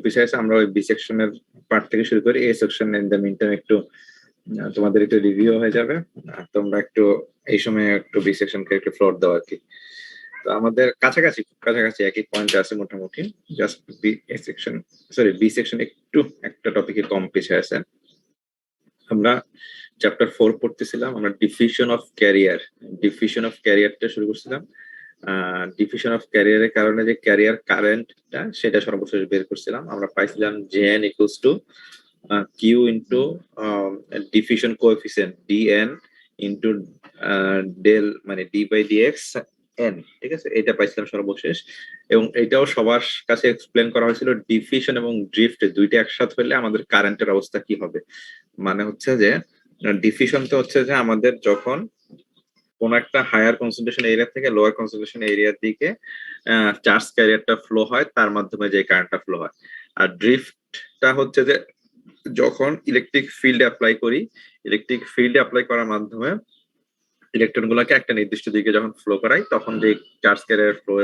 পিছিয়ে আছে, আমরা ওই বি সেকশনের পার্ট থেকে শুরু করি। এ সেকশন ইন দ্য মিনটাইম একটু তোমাদের একটু রিভিউ হয়ে যাবে, তোমরা একটু এই সময় একটু বি সেকশনকে একটু ফ্লোর দাও আর কি। তো আমাদের কাছাকাছি একই পয়েন্ট আছে মোটামুটি, just B section B section একটু একটা টপিকে কম পিছিয়ে আছে। আমরা চ্যাপ্টার 4 পড়তেছিলাম, আমরা ডিফিউশন অফ ক্যারিয়ারটা শুরু করছিলাম। ডিফিউশন অফ ক্যারিয়ারের কারণে যে ক্যারিয়ার কারেন্টটা সেটা সর্বশেষ বের করছিলাম। আমরা পাইছিলাম Jn equals to Q into diffusion coefficient dn into del মানে ডি বাই ডিএক্স এন, ঠিক আছে, এটা পাইছিলাম সর্বশেষ। এবং এটাও সবার কাছে এক্সপ্লেন করা হয়েছিল ডিফিউশন এবং ড্রিফট দুইটা একসাথে হলে আমাদের কারেন্টের অবস্থা কি হবে। মানে হচ্ছে যে ডিফিউশন তো হচ্ছে যে আমাদের যখন কোন একটা হায়ার কনসেন্ট্রেশন এরিয়া থেকে লোয়ার কনসেন্ট্রেশন এরিয়ার দিকে চার্জ ক্যারিয়ারটা ফ্লো হয়, তার মাধ্যমে যে কারেন্টটা ফ্লো হয়। আর ড্রিফটটা হচ্ছে যে যখন ইলেকট্রিক ফিল্ড অ্যাপ্লাই করার মাধ্যমে ইলেকট্রন গুলাকে একটা নির্দিষ্ট দিকে যখন ফ্লো করাই, তখন যে চার্জ ক্যারিয়ার ফ্লো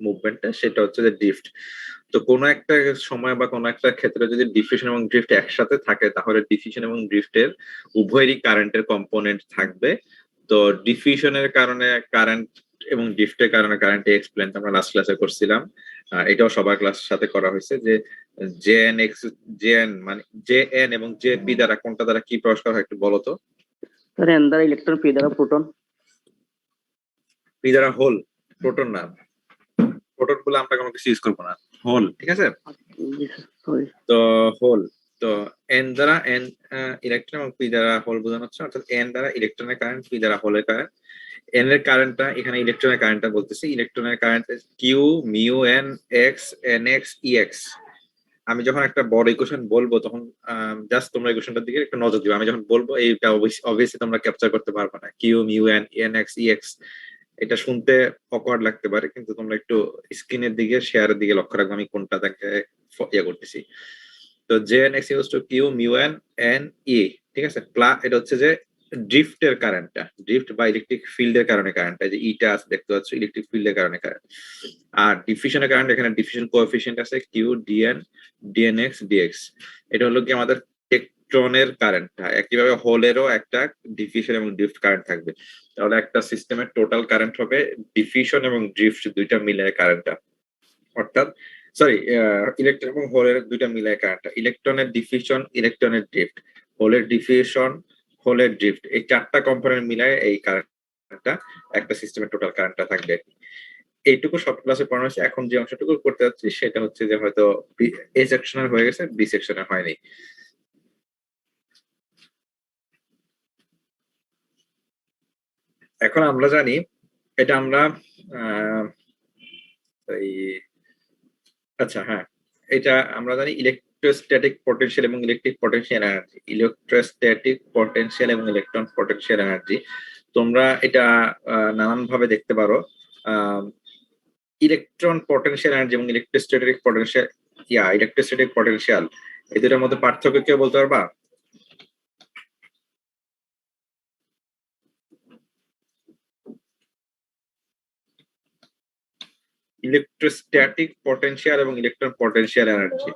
মুভমেন্টটা সেটা হচ্ছে যে ড্রিফট। তো কোনো একটা সময় বা কোনো একটা ক্ষেত্রে যদি ডিফিউশন এবং ড্রিফট একসাথে থাকে, তাহলে ডিফিউশন এবং ড্রিফটের উভয়েরই কারেন্টের কম্পোনেন্ট থাকবে। তো ডিফিউশনের কারণে কারেন্ট এবং ড্রিফটের কারণে কারেন্ট এক্সপ্লেন আমরা লাস্ট ক্লাসে করছিলাম। এটাও সবার ক্লাসের সাথে করা হয়েছে যে জেএন মানে জেএন এবং জেপি দ্বারা কোনটা দ্বারা কি প্রকাশ করা হয় একটু বলো তো। এন দ্বারা ইলেকট্রন, পি দ্বারা প্রোটন। পি দ্বারা হোল, প্রোটন না, প্রোটন বলে আমরা কোনো কিছু ইউজ করবো না, হোল, ঠিক আছে। তো হোল, তো এন দ্বারা এন ইলেকট্রন এবং পি দ্বারা হোল বোঝানো হচ্ছে, অর্থাৎ এন দ্বারা ইলেকট্রনের কারেন্ট, পি দ্বারা হোলের কারেন্ট। এন এর কারেন্টটা এখানে ইলেকট্রনের কারেন্টটা বলতেছি, ইলেকট্রনের current Q mu N X N X E X. আমি যখন একটা বড় ইকুয়েশন বলবো তখন জাস্ট তোমরা ইকুয়েশনটার দিকে একটু নজর দিবে। আমি যখন বলবো এইটা অবভিয়াসলি তোমরা ক্যাপচার করতে পারবে না, Q mu N N X E X. এটা শুনতে অকওয়ার্ড লাগতে পারে, কিন্তু তোমরা একটু স্ক্রিনের দিকে শেয়ারের দিকে লক্ষ্য রাখবে আমি কোনটা তাকে ইয়ে করতেছি। তো JN X equals to Q mu N N E, ঠিক আছে। এটা হচ্ছে যে ড্রিফটের কারেন্টটা, ড্রিফট বা ইলেকট্রিক ফিল্ডের কারণে কারেন্টটা, যে ইটা আছে দেখতে পাচ্ছ, ইলেকট্রিক ফিল্ডের কারণে কারেন্ট। আর ডিফিউশনের কারেন্ট, এখানে ডিফিউশন কোএফিশিয়েন্ট আছে কিউ ডিএন ডিএনএক্স ডিএক্স। এটা হলো কি আমাদের ইলেকট্রনের কারেন্টটা। একইভাবে হোলেরও একটা ডিফিউশন এবং ড্রিফট কারেন্ট থাকবে। তাহলে একটা সিস্টেমের টোটাল কারেন্ট হবে ডিফিউশন এবং ড্রিফট দুইটা মিলে কারেন্টটা, অর্থাৎ ইলেকট্রন এবং হোলের দুইটা মিলে কারেন্টটা। ইলেকট্রনের ডিফিউশন, ইলেকট্রনের ড্রিফট, হোলের ডিফিউশন, হোলের ড্রিফট, এই চারটা কম্পোনেন্ট মিলায় এই কারেন্টটা একটা সিস্টেমের টোটাল কারেন্টটা থাকবে। এইটুকু সব ক্লাসে পড়ানো হয়েছে। এখন যে অংশটুকু করতে যাচ্ছি সেটা হচ্ছে যে হয়তো এ সেকশনের হয়ে গেছে, বি সেকশনের হয়নি। এখন আমরা জানি এটা আমরা আচ্ছা হ্যাঁ, এটা আমরা জানি ইলেকট্রোস্ট্যাটিক পটেনশিয়াল এবং electric potential energy. Electrostatic potential এবং ইলেকট্রন পটেনশিয়াল এনার্জি তোমরা এটা নানান ভাবে দেখতে পারো। ইলেকট্রন পটেনশিয়াল এনার্জি এবং ইলেকট্রোস্ট্যাটিক পটেনশিয়াল এই দুটোর মধ্যে পার্থক্য কেউ বলতে পারবা? ইলেকট্রোস্ট্যাটিক পটেনশিয়াল এবং ইলেকট্রন পটেনশিয়াল এনার্জি।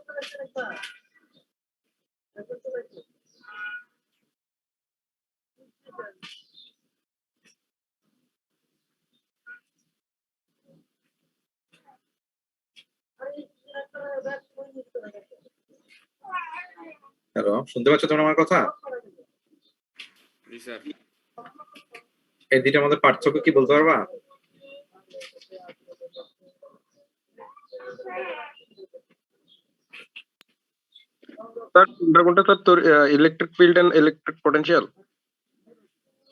হ্যালো, শুনতে পাচ্ছ তোমরা আমার কথা? এই দুইটার মধ্যে পার্থক্য কি বলতে পারবা? Electric field and electric potential,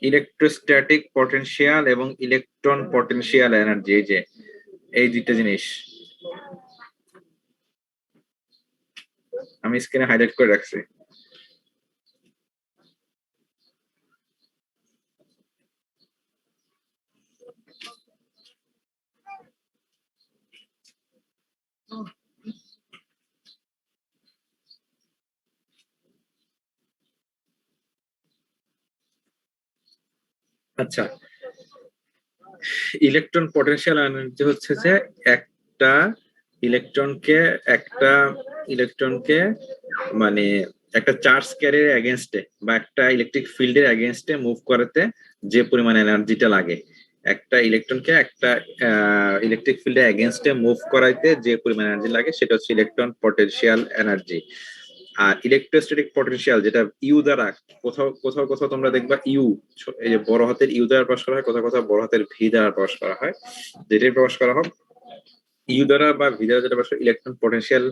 electrostatic potential এবং ইলেকট্রন পটেনশিয়াল এনার্জি, এই যে এই দুইটা জিনিস আমি স্ক্রিনে হাইলাইট করে রাখছি। আচ্ছা, ইলেকট্রন পটেনশিয়াল এনার্জি হচ্ছে যে একটা ইলেকট্রনকে একটা ইলেকট্রনকে মানে একটা চার্জ ক্যারিয়ার এগেনস্টে বা একটা ইলেকট্রিক ফিল্ডের এগেনস্টে মুভ করাতে যে পরিমাণ এনার্জিটা লাগে, একটা ইলেকট্রনকে একটা ইলেকট্রিক ফিল্ডের এগেনস্টে মুভ করাইতে যে পরিমাণ এনার্জি লাগে সেটা হচ্ছে ইলেকট্রন পটেনশিয়াল এনার্জি। আর ইলেকট্রোস্ট্যাটিক পটেনশিয়াল যেটা ইউ দ্বারা, কোথাও কোথাও কোথাও তোমরা দেখবা ইউ, এই যে বড় হাতের ইউ দ্বারা প্রকাশ করা হয়, কোথাও কোথাও বড় হাতের ভি দ্বারা প্রকাশ করা হয়। যেটাই প্রকাশ করা হোক, ইউ দ্বারা বা ভি দ্বারা যেটা প্রকাশ, ইলেকট্রন পটেনশিয়াল,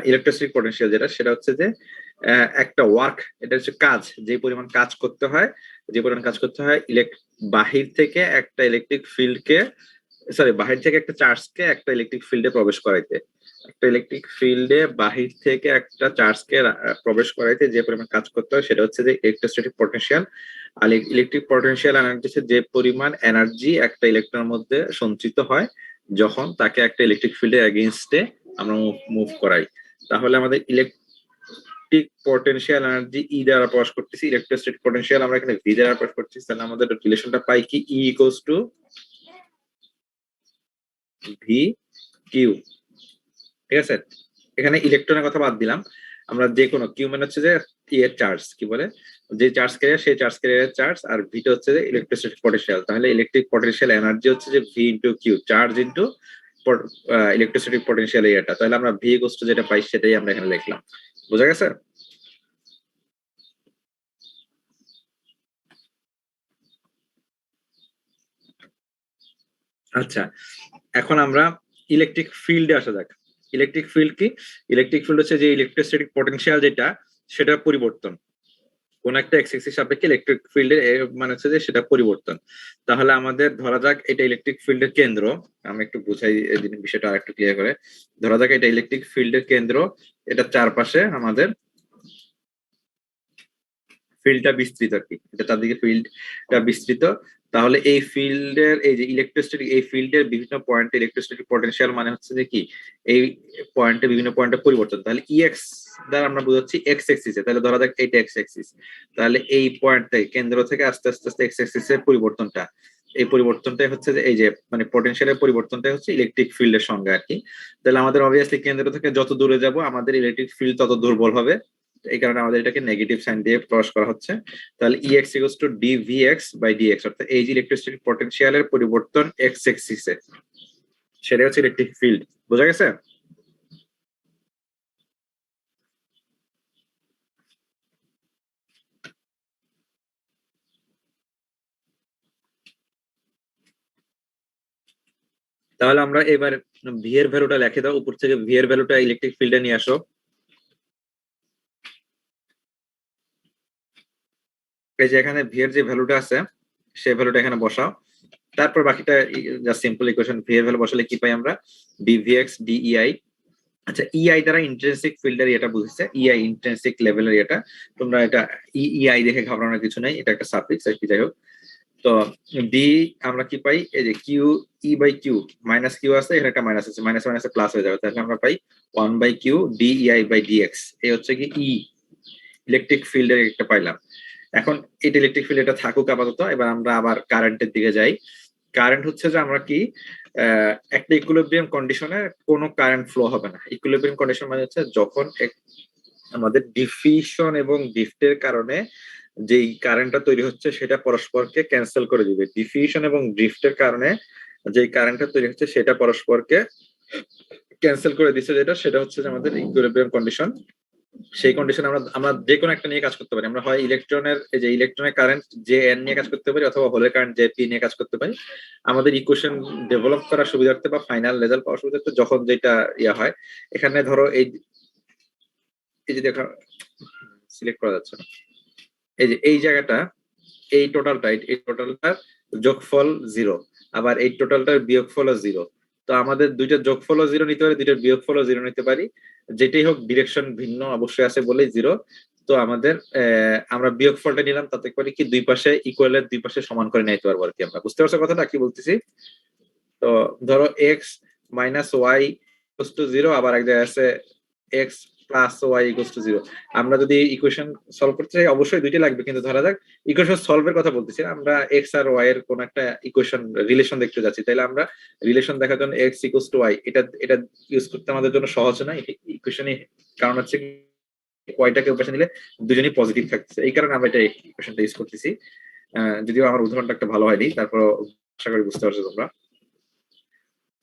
ইলেকট্রোস্ট্যাটিক পটেনশিয়াল যেটা, সেটা হচ্ছে যে একটা ওয়ার্ক, এটা হচ্ছে কাজ, যে পরিমাণ কাজ করতে হয়, যে পরিমাণ কাজ করতে হয় বাহির থেকে একটা ইলেকট্রিক ফিল্ডকে, সরি বাহির থেকে একটা চার্জকে একটা ইলেকট্রিক ফিল্ডে প্রবেশ করাইতে, একটা ইলেকট্রিক ফিল্ডে বাহির থেকে একটা চার্জকে প্রবেশ করাইতে যে পরিমাণ কাজ করতে হয় সেটা হচ্ছে যে ইলেকট্রোস্ট্যাটিক পটেনশিয়াল। আর ইলেকট্রিক পটেনশিয়াল এনার্জি হচ্ছে যে পরিমাণ এনার্জি একটা ইলেকট্রনের মধ্যে সঞ্চিত হয় যখন তাকে একটা ইলেকট্রিক ফিল্ডের এগেইনস্টে আমরা মুভ করাই। তাহলে আমাদের ইলেকট্রিক পটেনশিয়াল এনার্জি ই দ্বারা প্রকাশ করতেছি, ইলেকট্রোস্ট্যাটিক পটেনশিয়াল আমরা এখানে ভি দ্বারা প্রকাশ করতেছি, তাহলে আমাদের রিলেশনটা পাই কি, E equals to V Q. ঠিক আছে, এখানে ইলেকট্রনের কথা বাদ দিলাম, আমরা যে কোনো কিউ মানে হচ্ছে যে এর চার্জ, কি বলে, যে চার্জ ক্যারিয়ার সেই চার্জ ক্যারিয়ারের চার্জ, আর ভিটা হচ্ছে যে ইলেকট্রিক পটেনশিয়াল। তাহলে ইলেকট্রিক পটেনশিয়াল এনার্জি হচ্ছে যে V into Q, charge into electric potential এরিয়াটা। তাহলে আমরা ভি ইকুয়ালস টু যেটা পাই সেটাই আমরা এখানে লিখলাম। বোঝা গেছে? আচ্ছা, এখন আমরা ইলেকট্রিক ফিল্ডে আসা যাক। ইলেকট্রিক ফিল্ড কি? ইলেকট্রিক ফিল্ড হচ্ছে যে ইলেকট্রোস্ট্যাটিক পটেনশিয়াল যেটা, সেটার পরিবর্তন। কোন একটা এক্স এক্সিস সাপেক্ষে ইলেকট্রিক ফিল্ডের মানে হচ্ছে যে সেটা পরিবর্তন। তাহলে আমাদের ধরা যাক এটা ইলেকট্রিক ফিল্ডের কেন্দ্র, আমি একটু বুঝাই এই বিষয়টা আরেকটু ক্লিয়ার করে। ধরা যাক এটা ইলেকট্রিক ফিল্ডের কেন্দ্র, এটা চারপাশে আমাদের ফিল্ডটা বিস্তৃত আর কি, এটা চারদিকে ফিল্ডটা বিস্তৃত। তাহলে এই ফিল্ডের, এই যে ইলেকট্রোস্ট্যাটিক, এই ফিল্ডের বিভিন্ন পয়েন্টে ইলেকট্রোস্ট্যাটিক পটেনশিয়াল মানে হচ্ছে যে কি, এই পয়েন্টে বিভিন্ন পয়েন্টে পরিবর্তন। তাহলে ইএক্স দ্বারা আমরা বুঝাচ্ছি এক্স এক্সিসে, তাহলে ধরা যাক এইটা এক্স এক্সিস, তাহলে এই পয়েন্ট থেকে, কেন্দ্র থেকে আস্তে আস্তে আস্তে এক্স এক্সিসের পরিবর্তনটা, এই পরিবর্তনটাই হচ্ছে যে এই যে মানে পটেনশিয়ালের পরিবর্তনটাই হচ্ছে ইলেকট্রিক ফিল্ডের সঙ্গে আর কি। তাহলে আমাদের অবভিয়াসলি কেন্দ্র থেকে যত দূরে যাব আমাদের ইলেকট্রিক ফিল্ড তত দুর্বল হবে, এই কারণে আমাদের এটাকে নেগেটিভ সাইন দিয়ে প্রকাশ করা হচ্ছে। তাহলে EX equals to dVx by dx, অর্থাৎ এই যে ইলেকট্রোস্ট্যাটিক পটেনশিয়ালের পরিবর্তন x এক্সিসে, সেটা হচ্ছে ইলেকট্রিক ফিল্ড। বোঝা গেছে? তাহলে আমরা এবার ভি এর ভ্যালুটা লিখে দাও, উপর থেকে ভি এর ভ্যালুটা ইলেকট্রিক ফিল্ডে নিয়ে আসো। এই যে এখানে ভি এর যে ভ্যালুটা আছে সেই ভ্যালুটা এখানে বসাও, তারপর বাকিটা জাস্ট সিম্পল ইকুয়েশন। ভি এর ভ্যালু বসালে কি পাই আমরা, dVx dEI। আচ্ছা, ইআই দ্বারা ইন্ট্রিনসিক ফিল্ডের এটা বুঝছে, ইআই ইন্ট্রিনসিক লেভেলের এটা, তোমরা এটা ইআই দেখে ঘাবড়ানোর কিছু নাই, এটা একটা সাফিক্স আর কি, যাই হোক। তো ডি আমরা কি পাই, এই যে Q E by Q, minus Q আছে এখানে একটা মাইনাস আছে, মাইনাস মাইনাসে প্লাস হয়ে যাবে, তাহলে আমরা পাই 1 by Q DEI by DX. এই হচ্ছে কি ই ইলেকট্রিক ফিল্ডের একটা পাইলাম। এখন এটা ইলেকট্রিক ফিল্ড এটা থাকুক আপাতত, এবার আমরা আবার কারেন্টের দিকে যাই। কারেন্ট হচ্ছে যে আমরা কি একটা ইকুইলিব্রিয়াম কন্ডিশনে কোনো কারেন্ট ফ্লো হবে না। ইকুইলিব্রিয়াম কন্ডিশন মানে হচ্ছে যখন আমাদের ডিফিউশন এবং ড্রিফটের কারণে যেই কারেন্টটা তৈরি হচ্ছে সেটা পরস্পরকে ক্যান্সেল করে দিবে। ডিফিউশন এবং ড্রিফটের কারণে যেই কারেন্টটা তৈরি হচ্ছে সেটা পরস্পরকে ক্যান্সেল করে দিচ্ছে, যেটা সেটা হচ্ছে যে আমাদের ইকুইলিব্রিয়াম কন্ডিশন। সেই কন্ডিশনে আমরা যে কোনো একটা নিয়ে কাজ করতে পারি। আমরা হয় ইলেকট্রনের, এই যে ইলেকট্রনের কারেন্ট যে এন নিয়ে কাজ করতে পারি, অথবা হোলের কারেন্ট যে পি নিয়ে কাজ করতে পারি। আমাদের ইকুয়েশন ডেভেলপ করার সুবিধার্থে বা ফাইনাল রেজাল্ট পাওয়ার সুবিধার্থে যখন যেটা ইয়া হয়, এখানে ধরো এই যে দেখা সিলেক্ট করা যাচ্ছে না, এই যে এই জায়গাটা, এই টোটালটার যোগফল 0, আবার এই টোটালটার বিয়োগফলও 0। তো আমাদের দুইটা যোগফলও 0 নিতে পারি, দুইটার বিয়োগফলও 0 নিতে পারি, যেটাই হোক ডিরেকশন ভিন্ন অবশ্যই আছে বলেই 0। তো আমাদের আমরা বিয়োগফলটা নিলাম, তাতে করে কি দুই পাশে ইকুয়ালের দুই পাশে সমান করে নিতে পারবো আর কি। আমরা বুঝতে পারছো কথাটা কি বলতেছি? তো ধরো এক্স মাইনাস ওয়াই টু 0, আবার এক জায়গায় আছে X plus Y equals to 0। আমরা যদি ইকুয়েশন সলভ করতে চাই অবশ্যই দুইটা লাগবে, কিন্তু ধরা যাক ইকুয়েশন সলভের কথা বলতেছি, আমরা এক্স আর ওয়াই এর কোন একটা ইকুয়েশন রিলেশন দেখতে যাচ্ছি, তাহলে আমরা রিলেশন দেখার জন্য এক্স ইকুয়ালস টু ওয়াই এটা ইউজ করতে আমাদের জন্য সহজ না ইকুয়েশনে, কারণ হচ্ছে ওয়াইটাকে পাশে নিলে দুজনেই পজিটিভ থাকতেছে, এই কারণে আমরা এটা ইকুয়েশনটা ইউজ করতেছি। যদিও আমার উদাহরণটা একটা ভালো হয়নি, তারপর আশা করি বুঝতে পারছো তোমরা।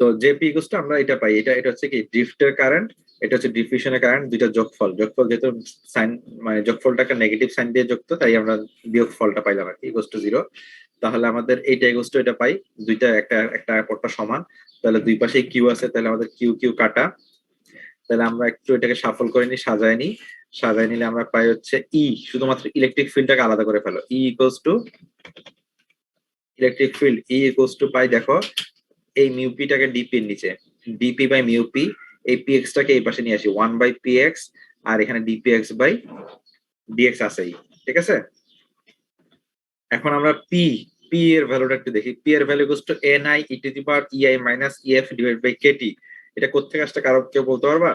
তো জেপি ইকুয়ালস টু আমরা এটা পাই, এটা হচ্ছে কি ড্রিফটের কারেন্ট, এটা হচ্ছে ডিফিউশনের কারেন্ট, দুইটা যোগফল যেহেতু সাইন মানে যোগফলটাকে নেগেটিভ সাইন দিয়ে যুক্ত, তাই আমরা বিয়োগফলটা পাইলাম আর কি ইকুয়ালস টু 0। তাহলে আমাদের এইটা ইকুয়ালস টু এটা পাই, দুইটা একটা অপরটা সমান, তাহলে দুই পাশে কিউ আছে, তাহলে আমাদের কিউ কিউ কাটা, তাহলে আমরা একটু এটাকে শাফল করে নিই, সাজায় নিলে আমরা পাই হচ্ছে ই, শুধুমাত্র ইলেকট্রিক ফিল্ডটাকে আলাদা করে ফেলো, E equals to electric field E equals to pi, দেখো এই মিউপিটাকে ডিপি এর নিচে ডিপি বাই মিউপি, এই পিএক্স টাকে এই পাশে নিয়ে আসি 1 বাই পিএক্স, আর এখানে ডিপিএক্স বাই ডিএক্স আছেই, ঠিক আছে। এখন আমরা পি এর ভ্যালুটা একটু দেখি, পি এর value equals to NI E to the power EI minus EF divide by KT. এটা কোত্থেকে আসছে কারো কেউ বলতে পারবা?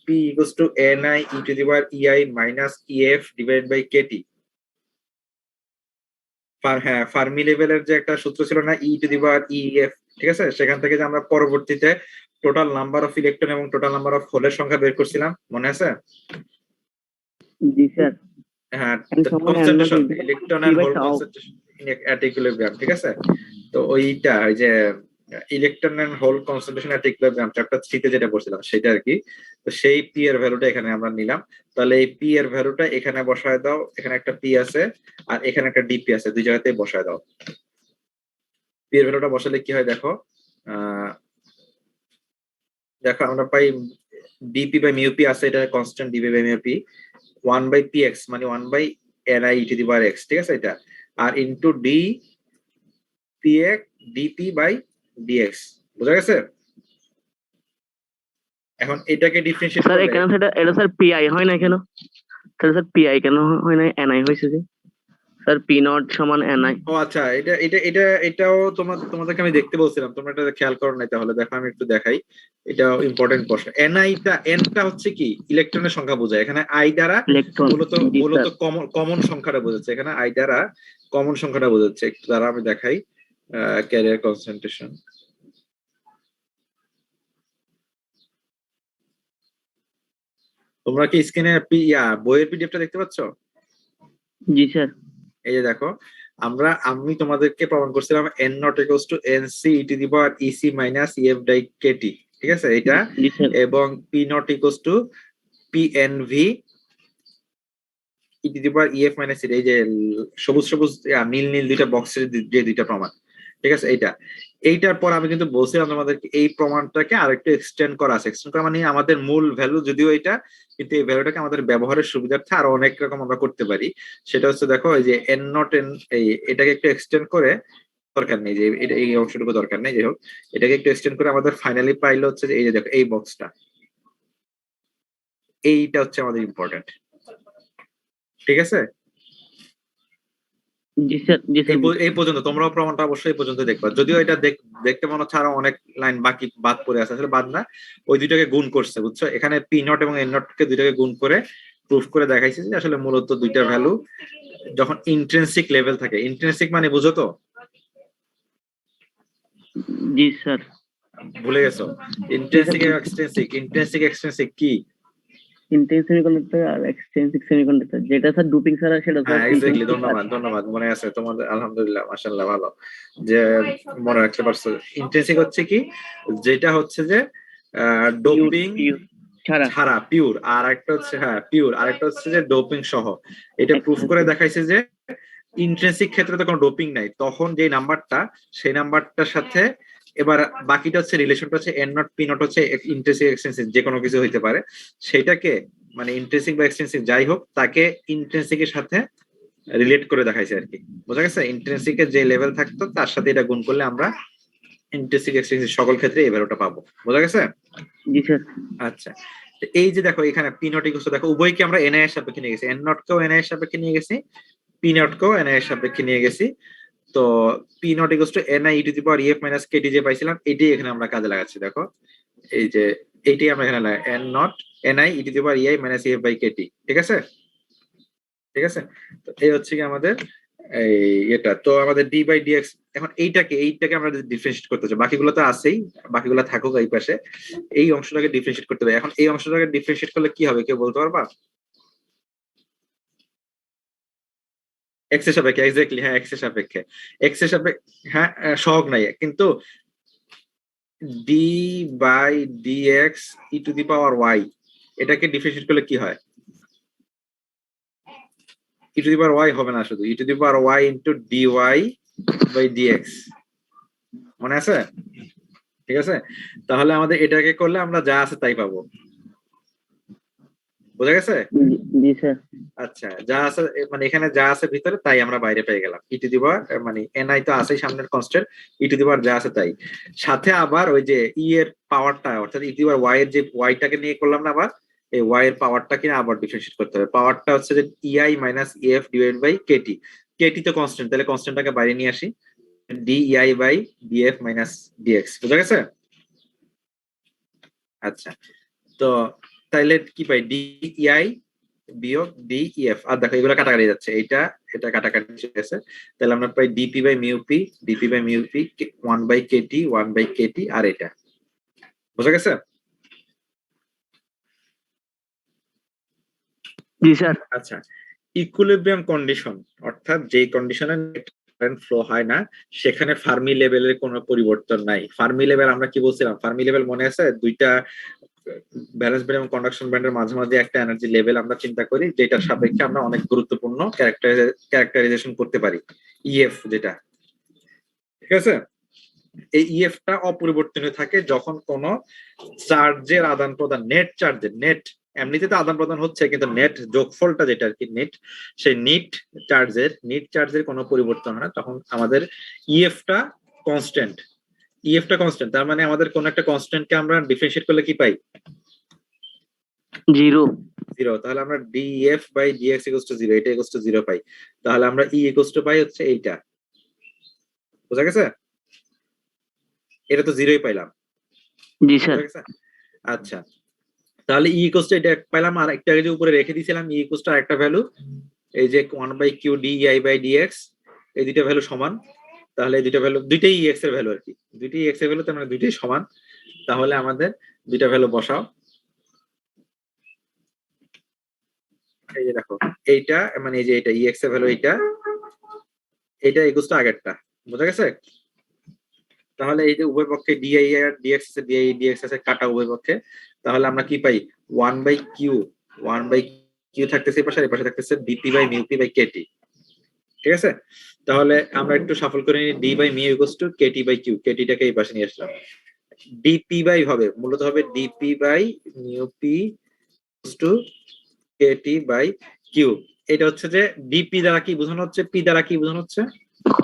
P equals to NI E to the power EI minus EF divide by KT. হ্যাঁ, ফার্মি লেভেলের যে একটা সূত্র ছিল না, ই টু দি পাওয়ার ইএফ, ঠিক আছে, সেখান থেকে যে আমরা পরবর্তীতে টোটাল নাম্বার অফ ইলেকট্রন এবং টোটাল নাম্বার অফ হোলের সংখ্যা বের করছিলাম, মনে আছে? জি স্যার। হ্যাঁ, concentration electron and hole concentration at equilibrium, ঠিক আছে। তো ওইটা ওই যে electron and hole concentration at equilibrium chapter 3 তে যেটা পড়ছিলাম সেটা আর কি। তো সেই পি এর ভ্যালুটা এখানে আমরা নিলাম, তাহলে এই পি এর ভ্যালুটা এখানে বসায় দাও, এখানে একটা পি আছে আর এখানে একটা ডিপি আছে, দুই জায়গাতেই বসায় দাও। পি এর ভ্যালুটা বসালে কি হয় দেখো, দেখো আমরা পাই ডিপি বাই মিউপি আছে, এটা constant DP by mu P 1 by PX মানে 1 by NI E to the power X, ঠিক আছে, এটা আর into D PX DP by DX, বুঝা গেছে? এখন এটাকে ডিফারেন্সিয়েট স্যার করলে এখানে এটা স্যার পিআই হয় না কেন? তাহলে স্যার পিআই কেন হয় না, এনআই হয়েছে যে স্যার পি নট সমান এনআই। ও আচ্ছা, এটাও তোমাদেরকে আমি দেখতে বলছিলাম, তোমরা এটা খেয়াল করো নাই, তাহলে দেখো আমি একটু দেখাই, এটা ইম্পর্টেন্ট প্রশ্ন। এনটা হচ্ছে কি ইলেকট্রনের সংখ্যা বোঝায়, এখানে আই দ্বারা মূলত কমন সংখ্যাটা বোঝাচ্ছে, এখানে আই দ্বারা কমন সংখ্যাটা বোঝাচ্ছে। একটু দ্বারা আমি দেখাই, ক্যারিয়ার কনসেন্ট্রেশন, তোমরা কি স্ক্রিনে বইয়ের পিডিএফটা দেখতে পাচ্ছ? জি স্যার। এই যে দেখো, আমি তোমাদেরকে প্রমাণ করছিলাম N naught equals to NC e to the power EC minus EF by KT, ঠিক আছে, এটা, এবং P naught equals to PNV e to the power EF minus, এই যে সবুজ সবুজ নীল নীল দুইটা বক্সের যে দুইটা প্রমাণ, ঠিক আছে। এইটার পর আমি কিন্তু বলছিলাম তোমাদেরকে এই প্রমাণটাকে আরেকটু এক্সটেন্ড করা আছে, এক্সটেন্ড করা মানে আমাদের মূল ভ্যালু যদিও এটা, কিন্তু এই ভ্যালুটাকে আমাদের ব্যবহারের সুবিধার্থে আরো অনেক রকম আমরা করতে পারি। সেটা হচ্ছে দেখো এই যে এন নট এন, এটাকে একটু এক্সটেন্ড করে, দরকার নেই যে এটা এই অংশটুকু দরকার নেই, যাই হোক এটাকে একটু এক্সটেন্ড করে আমাদের ফাইনালি পাইলো হচ্ছে যে এই যে দেখো এই বক্সটা, এইটা হচ্ছে আমাদের ইম্পর্টেন্ট, ঠিক আছে। জি স্যার। জি স্যার। এই পর্যন্ত তোমরাও প্রমাণটা অবশ্যই এই পর্যন্ত দেখবা, যদিও এটা দেখতে মনে হচ্ছে আরো অনেক লাইন বাদ পড়ে আছে, আসলে বাদ না, ওই দুইটাকে গুণ করছে, বুঝছো, এখানে পি নট এবং এন নট কে দুইটাকে গুণ করে প্রুফ করে দেখাইছে যে আসলে মূলত দুইটা ভ্যালু যখন ইন্ট্রিনসিক লেভেল থাকে, ইন্ট্রিনসিক মানে বুঝো তো? জি স্যার। ভুলে গেছো? ইন্ট্রিনসিক এবং এক্সট্রিনসিক, এক্সট্রিনসিক কি? ইন্টেন্স সেমিকন্ডাক্টর আর এক্সটেন্সিভ সেমিকন্ডাক্টর, যেটা স্যার ডুপিং ছাড়া সেটা হ্যাঁ এক্স্যাক্টলি, ধন্যবাদ মনে আছে তোমাদের, আলহামদুলিল্লাহ মাশাআল্লাহ, ভালো যে মনে রাখতে পারছো। ইন্ট্রিনসিক হচ্ছে কি, যেটা হচ্ছে যে ডোপিং ছাড়া পিওর, আর একটা হচ্ছে পিওর, আর একটা হচ্ছে যে ডোপিং সহ। এটা প্রুফ করে দেখাইছে যে ইন্ট্রিনসিক ক্ষেত্রে তো কোনো ডোপিং নাই, তখন যে নাম্বারটা, সেই নাম্বারটার সাথে এবার বাকিটা হচ্ছে রিলেশনটা হচ্ছে এন নট পি নট হচ্ছে ইন্ট্রিনসিক এক্সট্রিনসিক যে কোনো কিছু হইতে পারে, সেটাকে মানে ইন্ট্রিনসিক বা এক্সট্রিনসিক যাই হোক তাকে ইন্ট্রিনসিকের সাথে রিলেট করে দেখাইছে আর কি, বোঝা গেছে? ইন্ট্রিনসিকের যে লেভেল থাকতো তার সাথে এটা গুণ করলে আমরা ইন্ট্রিনসিক এক্সট্রিনসিক সকল ক্ষেত্রে এই ভ্যালুটা পাবো, বোঝা গেছে? জি স্যার। আচ্ছা, এই যে দেখো এখানে পি নট ইকুয়াল টু, দেখো উভয়কে আমরা এনআই এর সাপেক্ষে নিয়ে গেছি, এন নট কেও এনআই এর সাপেক্ষে নিয়ে গেছি, পি নট কেও এনআই এর সাপেক্ষে নিয়ে গেছি। তো P naught equal to NI E to the power EF minus KT যে পাইছিলাম, এটাই এখানে আমরা কাজে লাগাচ্ছি। দেখো এই যে এইটাই আমরা এখানে n naught ni e to the power ei minus ef by kt, ঠিক আছে? ঠিক আছে, তো এই হচ্ছে কি আমাদের এই এটা। তো আমাদের d বাই dx, এখন এইটাকে আমরা ডিফারেন্সিয়েট করতে চাই, বাকিগুলো তো আছেই, বাকিগুলো থাকুক এই পাশে, এই অংশটাকে ডিফারেন্সিয়েট করতে হবে। এখন এই অংশটাকে ডিফারেন্সিয়েট করলে কি হবে কেউ বলতে পারবা? এক্স এর সাপেক্ষে, এক্স্যাক্টলি, হ্যাঁ এক্স এর সাপেক্ষে, এক্স এর সাপেক্ষে, হ্যাঁ সহগ নাই কিন্তু D by DX E to the power Y, এটাকে ডিফারেন্সিয়েট করলে কি হয়? ই টু দি পাওয়ার ওয়াই হবে না, শুধু e to the power Y into D Y by DX, মনে আছে? ঠিক আছে, তাহলে আমাদের এটাকে করলে আমরা যা আছে তাই পাবো, বোঝা গেছে? জি স্যার। আচ্ছা, যা আছে মানে এখানে যা আছে ভিতরে তাই আমরা বাইরে পেয়ে গেলাম, ই টু দি পাওয়ার মানে এনআই তো আছেই সামনের কনস্ট্যান্ট, ই টু দি পাওয়ার যা আছে তাই, সাথে আবার ওই যে ই এর পাওয়ারটা অর্থাৎ ই টু দি পাওয়ার ওয়াই এর যে ওয়াইটাকে নিয়ে করলাম না, আবার এই ওয়াই এর পাওয়ারটাকে আবার ডিফারেন্সিয়েট করতে হবে। পাওয়ারটা হচ্ছে যে EI minus EF divide by KT, KT তো কনস্ট্যান্ট, তাহলে কনস্ট্যান্টটাকে বাইরে নিয়ে আসি, D EI by DF minus DX, বোঝা গেছে? আচ্ছা, তো তাইলে কি পাই? ডি ইআই বিয়োগ ডি ইএফ, আর দেখো এগুলো কাটাকাটি যাচ্ছে, এটা কাটাকাটি গেছে, তাহলে আমরা পাই DP by mu P, DP by mu P 1 by KT, 1 by KT, আর এটা, বুঝা গেছে? জি স্যার। আচ্ছা, ইকুইলিব্রিয়াম কন্ডিশন, অর্থাৎ যেই কন্ডিশনে কারেন্ট ফ্লো হয় না সেখানে ফার্মি লেভেলের কোনো পরিবর্তন নাই। ফার্মি লেভেল আমরা কি বলছিলাম? ফার্মি লেভেল মনে আছে? দুইটা ব্যালেন্স ব্যান্ড এবং কন্ডাকশন ব্যান্ডের মাঝামাঝি একটা এনার্জি লেভেল আমরা চিন্তা করি, যেটার সাপেক্ষে আমরা অনেক গুরুত্বপূর্ণ ক্যারেক্টারাইজেশন করতে পারি, ইএফ যেটা, ঠিক আছে? এই ইএফটা অপরিবর্তনীয় থাকে যখন কোন চার্জের আদান প্রদান, নেট চার্জের, নেট এমনিতে তো আদান প্রদান হচ্ছে কিন্তু নেট যোগফলটা যেটা আর কি নেট, সেই নিট চার্জের কোনো পরিবর্তন হয় না, তখন আমাদের ইএফটা কনস্ট্যান্ট, ইএফটা কনস্ট্যান্ট, তার মানে আমাদের কোন একটা কনস্ট্যান্টকে আমরা ডিফারেন্সিয়েট করলে কি পাই? জিরো। জিরো, তাহলে আমরা DF by DX equals to 0, এটা ইকুয়ালস টু 0 পাই, তাহলে আমরা ই ইকুয়ালস টু পাই হচ্ছে এইটা, বুঝা গেছে? এটা তো 0ই পাইলাম, জি স্যার। বুঝা গেছে? আচ্ছা, তাহলে ই ইকুয়ালস টু এটা পাইলাম, আর একটা যে উপরে রেখে দিয়েছিলাম ই ইকুয়ালস টু আরেকটা ভ্যালু, এই যে 1 by Q D I by DX, এই দুইটা ভ্যালু সমান, তাহলে এই দুইটা ভ্যালু দুইটাই এক্স এর ভ্যালু আর কি, দুইটাই এক্স এর ভ্যালু, তার মানে দুইটাই সমান, তাহলে আমাদের দুইটা ভ্যালু বসাও, এই যে দেখো এইটা মানে এই যে এটা ইএক্স এর ভ্যালু, এইটা ইকুয়ালস টু আগেরটা, বুঝা গেছে? তাহলে এই যে উভয় পক্ষে ডিআই আর ডিএক্স আছে, ডিআই ডিএক্স আছে কাটা উভয় পক্ষে, তাহলে আমরা কি পাই? 1 বাই কিউ, 1 বাই কিউ থাকতেছে এই পাশে, আর এই পাশে থাকতেছে DP by mu P by KT, ঠিক আছে? তাহলে আমরা একটু শাফল করে নিই, D by mu equals to KT by Q, কেটিটাকে এই পাশে নিয়ে আসলাম, ডিপি বাই হবে মূলত হবে DP by mu P to KT by Q. এটা হচ্ছে যে ডিপি দ্বারা কি বোঝানো হচ্ছে, পি দ্বারা কি বোঝানো হচ্ছে?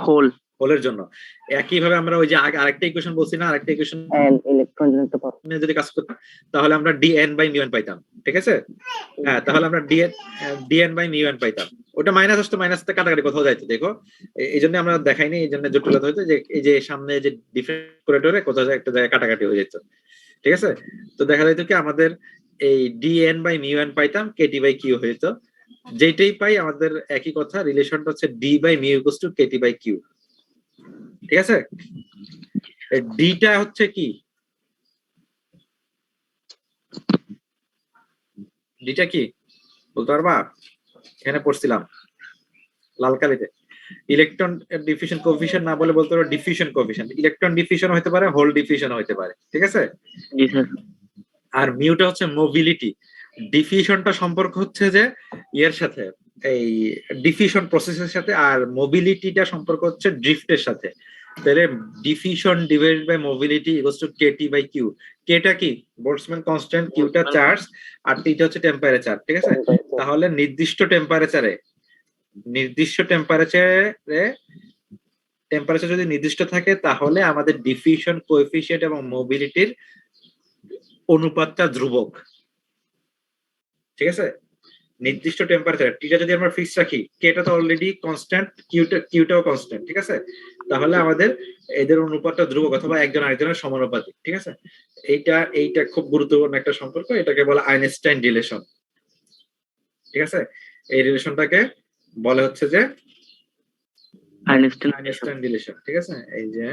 হোল। হোলের জন্য। একইভাবে আমরা ওই যে আরেকটা ইকুয়েশন বলছি না, আরেকটা ইকুয়েশন ইলেকট্রন জনিত পথ। যদি কাজ করতাম তাহলে আমরা ডিএন বাই মিউ এন পাইতাম, ঠিক আছে? হ্যাঁ, তাহলে আমরা ডিএন বাই মিউ এন পাইতাম, ওটা মাইনাস আসতো, মাইনাস কাটাকাটি কোথাও যাইতো, দেখো এই জন্য আমরা দেখাইনি, এই জন্য জটিলতা হইতো যে এই যে সামনে যে ডিফারেন্ট কোরেটরে কোথাও একটা জায়গায় কাটাকাটি হয়ে যেত, ঠিক আছে? তো দেখা যাইতো কি আমাদের এই ডিএন বাই মিউ এন পাইতাম, কেটি বাই কিউ হয়ে যেত, যেটাই পাই আমাদের একই কথা, রিলেশনটা হচ্ছে D by mu equals to KT by Q, ঠিক আছে? ডিটা হচ্ছে কি, ডিটা কি বলতে পারবা? এখানে পড়ছিলাম লাল কালিতে, ইলেকট্রন ডিফিউশন কোএফিশিয়েন্ট না বলে বলতে পারো ডিফিউশন কোএফিশিয়েন্ট, ইলেকট্রন ডিফিউশন হতে পারে, হোল ডিফিউশন হতে পারে, ঠিক আছে? জি স্যার। আর মিউটা হচ্ছে মোবিলিটি, ডিফিউশনটা সম্পর্ক হচ্ছে যে এর সাথে, এই ডিফিউশন প্রসেসের সাথে, আর মোবিলিটিটা সম্পর্ক হচ্ছে ড্রিফটের সাথে, তাহলে diffusion divided by mobility equals to KT by Q, কেটা কি বোল্টজম্যান কনস্ট্যান্ট, কিউটা চার্জ, আর টিটা হচ্ছে টেম্পারেচার, ঠিক আছে? তাহলে নির্দিষ্ট টেম্পারেচার যদি নির্দিষ্ট থাকে তাহলে আমাদের ডিফিউশন কোএফিশিয়েন্ট এবং মোবিলিটির অনুপাতটা ধ্রুবক, ঠিক আছে? নির্দিষ্ট টেম্পারেচার টিটা যদি আমরা ফিক্স রাখি, কেটা তো অলরেডি কনস্ট্যান্ট, কিউটাও কনস্ট্যান্ট, ঠিক আছে? তাহলে আমাদের এদের অনুপাতটা ধ্রুবক অথবা একজন আরেকজনের সমানুপাতিক, ঠিক আছে? এইটা খুব গুরুত্বপূর্ণ একটা সম্পর্ক, এটাকে বলে আইনস্টাইন রিলেশন, ঠিক আছে? এই রিলেশনটাকে বলে হচ্ছে যে আইনস্টাইন রিলেশন, ঠিক আছে? এই যে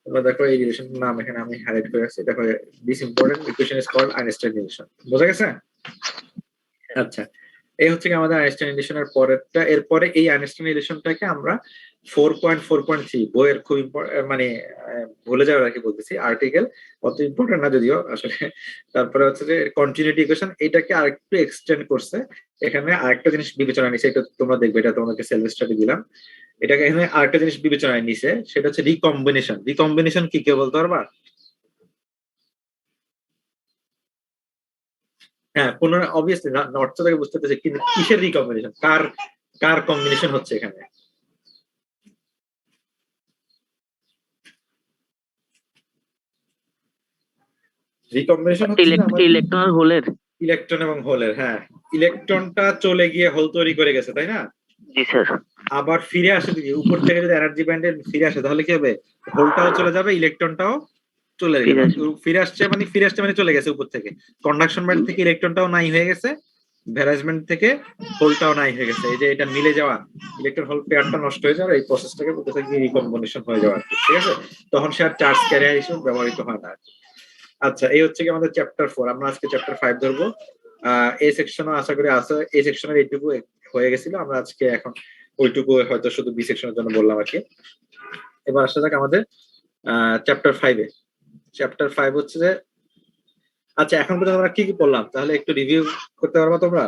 তোমরা দেখো এই রিলেশনের নাম এখানে আমি হাইলাইট করে রাখছি, দেখো this important equation is called Einstein relation. বোঝা গেছে? আচ্ছা, এই হচ্ছে কি আমাদের আইনস্টাইন রিলেশনের পরেরটা। এরপরে এই আইনস্টাইন রিলেশনটাকে আমরা 4.4.3 বইয়ের খুব মানে ভুলে যাওয়ার আর কি বলতেছি, আর্টিকেল অত ইম্পর্টেন্ট না যদিও আসলে। তারপরে হচ্ছে যে কন্টিনিউটি ইকুয়েশন, এটাকে আরেকটু এক্সটেন্ড করছে, এখানে আরেকটা জিনিস বিবেচনা নিছে, এটা তোমরা দেখবে, এটা তোমাদেরকে সেলফ স্টাডি দিলাম। এটাকে এখানে আরেকটা জিনিস বিবেচনায় নিছে, সেটা হচ্ছে রিকম্বিনেশন। রিকম্বিনেশন কি কেউ বলতে পারবা? হ্যাঁ, পুনরায় অবভিয়াসলি অর্থ থেকে বুঝতে পারছি, কিন্তু কিসের রিকম্বিনেশন, কার কার কম্বিনেশন হচ্ছে এখানে? রিকম্বিনেশন হচ্ছে যে আমাদের ইলেকট্রন আর হোলের। ইলেকট্রন এবং হোলের, হ্যাঁ, ইলেকট্রনটা চলে গিয়ে হোল তৈরি করে গেছে, তাই না? জি স্যার। আবার ফিরে আসে, যদি উপর থেকে যদি এনার্জি ব্যান্ডে ফিরে আসে তাহলে কি হবে? হোলটাও চলে যাবে, ইলেকট্রনটাও চলে যাবে। ফিরে আসছে মানে চলে গেছে উপর থেকে। কন্ডাকশন ব্যান্ড থেকে ইলেকট্রনটাও নাই হয়ে গেছে, ভ্যালেন্স ব্যান্ড থেকে হোলটাও নাই হয়ে গেছে। এই যে এটা মিলে যাওয়া, ইলেকট্রন হোল পেয়ারটা নষ্ট হয়ে যাওয়া, এই প্রসেসটাকে বলতে কি রিকম্বিনেশন হয়ে যাওয়া, ঠিক আছে? তখন সে আর চার্জ ক্যারিয়ার হিসেবে ব্যবহৃত হয় না। আচ্ছা, এই হচ্ছে কি আমাদের চ্যাপ্টার 4। আমরা আজকে চ্যাপ্টার 5 ধরবো। এই সেকশনও আশা করি আছে, এই সেকশনের এইটুকু হয়ে গেছিল, আমরা আজকে এখন ওইটুকু হয়তো শুধু বি সেকশনের জন্য বললাম আর কি। এবার আসা যাক আমাদের চ্যাপ্টার 5 এ। চ্যাপ্টার 5 হচ্ছে যে, আচ্ছা এখন পর্যন্ত আমরা কি কি পড়লাম তাহলে একটু রিভিউ করতে পারবা তোমরা?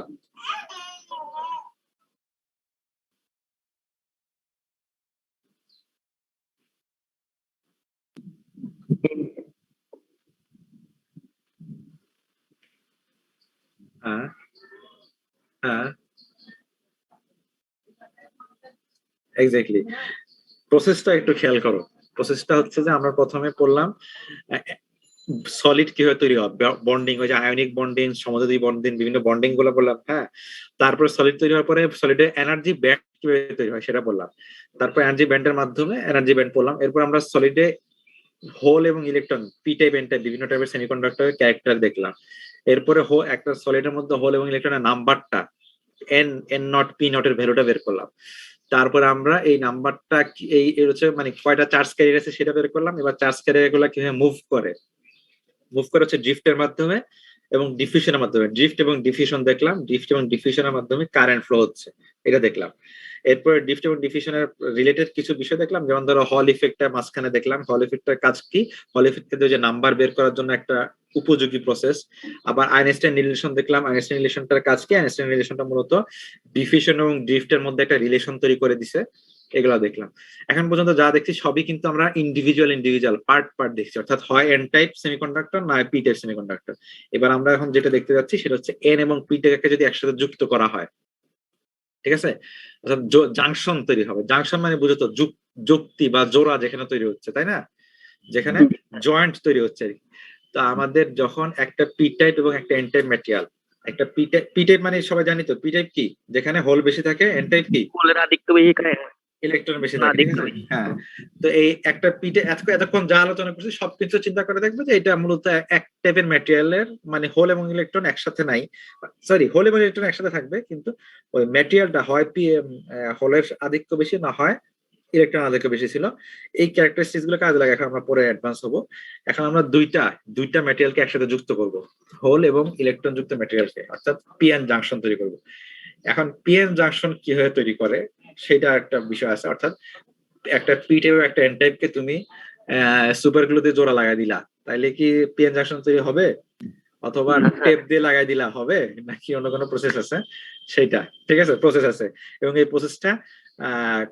হ্যাঁ, হ্যাঁ, এক্স্যাক্টলি। প্রসেসটা একটু খেয়াল করো। প্রসেসটা হচ্ছে যে আমরা প্রথমে পড়লাম সলিড কিভাবে তৈরি হয়, বন্ডিং, ওই যে আয়নিক বন্ডিং, সমযোজী বন্ডিং, বিভিন্ন বন্ডিং গুলো বললাম, হ্যাঁ। তারপর সলিড তৈরি হওয়ার পরে সলিডের এনার্জি ব্যান্ড কিভাবে তৈরি হয় সেটা বললাম। তারপর এনার্জি ব্যান্ডের মাধ্যমে এনার্জি ব্যান্ড পড়লাম। এরপর আমরা সলিডে হোল এবং electron, P type N type বিভিন্ন টাইপের সেমিকন্ডাক্টরের ক্যারেক্টার দেখলাম। এরপরে একটা সলিডের মধ্যে হোল এবং ইলেকট্রনের নাম্বারটা এন নট পি নট এর ভ্যালুটা বের করলাম। তারপরে আমরা এই নাম্বারটা এই হচ্ছে মানে কয়টা চার্জ ক্যারিয়ার আছে সেটা বের করলাম। এবার চার্জ ক্যারিয়ার গুলা কিভাবে মুভ করে হচ্ছে ড্রিফটের মাধ্যমে এবং ডিফিউশনের মাধ্যমে। ড্রিফট এবং ডিফিউশন দেখলাম, ড্রিফট এবং ডিফিউশনের মাধ্যমে কারেন্ট ফ্লো হচ্ছে, এটা দেখলাম। এরপরে ড্রিফট এবং ডিফিউশনের রিলেটেড কিছু বিষয় দেখলাম, যেমন ধরো হল ইফেক্টটা মাঝখানে দেখলাম। হল ইফেক্টের কাজ কি? হল ইফেক্টের যে নাম্বার বের করার জন্য একটা উপযোগী প্রসেস। আবার আইনস্টাইন রিলেশন দেখলাম, আইনস্টাইন রিলেশনটার কাজ কি? আইনস্টাইন রিলেশনটা মূলত ডিফিউশন এবং ড্রিফটের মধ্যে একটা রিলেশন তৈরি করে দিছে, এগুলো দেখলাম। এখন পর্যন্ত যা দেখছি সবই কিন্তু আমরা ইন্ডিভিজুয়াল পার্ট দেখছি, অর্থাৎ হয় এন টাইপ সেমিকন্ডাক্টর না পি টাইপ সেমিকন্ডাক্টর। এবার আমরা এখন যেটা দেখতে যাচ্ছি সেটা হচ্ছে এন এবং পি টাইপকে যদি একসাথে যুক্ত করা হয়, ঠিক আছে, অর্থাৎ জাংশন তৈরি হবে। জাংশন মানে বুঝো তো যুক্তি বা জোড়া যেখানে তৈরি হচ্ছে, তাই না? যেখানে জয়েন্ট তৈরি হচ্ছে। তো আমাদের যখন একটা পি টাইপ এবং একটা এন টাইপ ম্যাটেরিয়াল, একটা পি টাইপ মানে সবাই জানি তো পি টাইপ কি, যেখানে হোল বেশি থাকে। এন টাইপ কি? হোলের আধিক্য বেশি ইলেকট্রন বেশি থাকে, ঠিক আছে? হ্যাঁ। তো এই একটা পিটে এতক্ষণ যা আলোচনা করছি সবকিছু চিন্তা করে দেখবে যে এটা মূলত এক টাইপের ম্যাটেরিয়ালের, মানে হোল এবং ইলেকট্রন একসাথে নাই, সরি, হোল এবং ইলেকট্রন একসাথে থাকবে, কিন্তু ওই ম্যাটেরিয়ালটা হয় হোলের আধিক্য বেশি, না হয় ইলেকট্রন আধিক্য বেশি ছিল। এই ক্যারেক্টারিস্টিক্স গুলো কাজে লাগে, এখন আমরা পরে অ্যাডভান্স হবো। এখন আমরা দুইটা ম্যাটেরিয়ালকে একসাথে যুক্ত করব, হোল এবং ইলেকট্রন যুক্ত ম্যাটেরিয়ালকে, অর্থাৎ পিএন জাংশন তৈরি করব। এখন পিএন জাংশন কিভাবে তৈরি করে সেটা একটা বিষয় আছে, অর্থাৎ একটা পি টাইপ এবং একটা এন টাইপকে তুমি সুপার গ্লু দিয়ে জোড়া লাগাই দিলা, তাইলে কি পিএন জাংশন তৈরি হবে? অথবা টেপ দিয়ে লাগাই দিলা হবে, নাকি অন্য কোনো প্রসেস আছে? সেটা, ঠিক আছে, প্রসেস আছে। এবং এই প্রসেসটা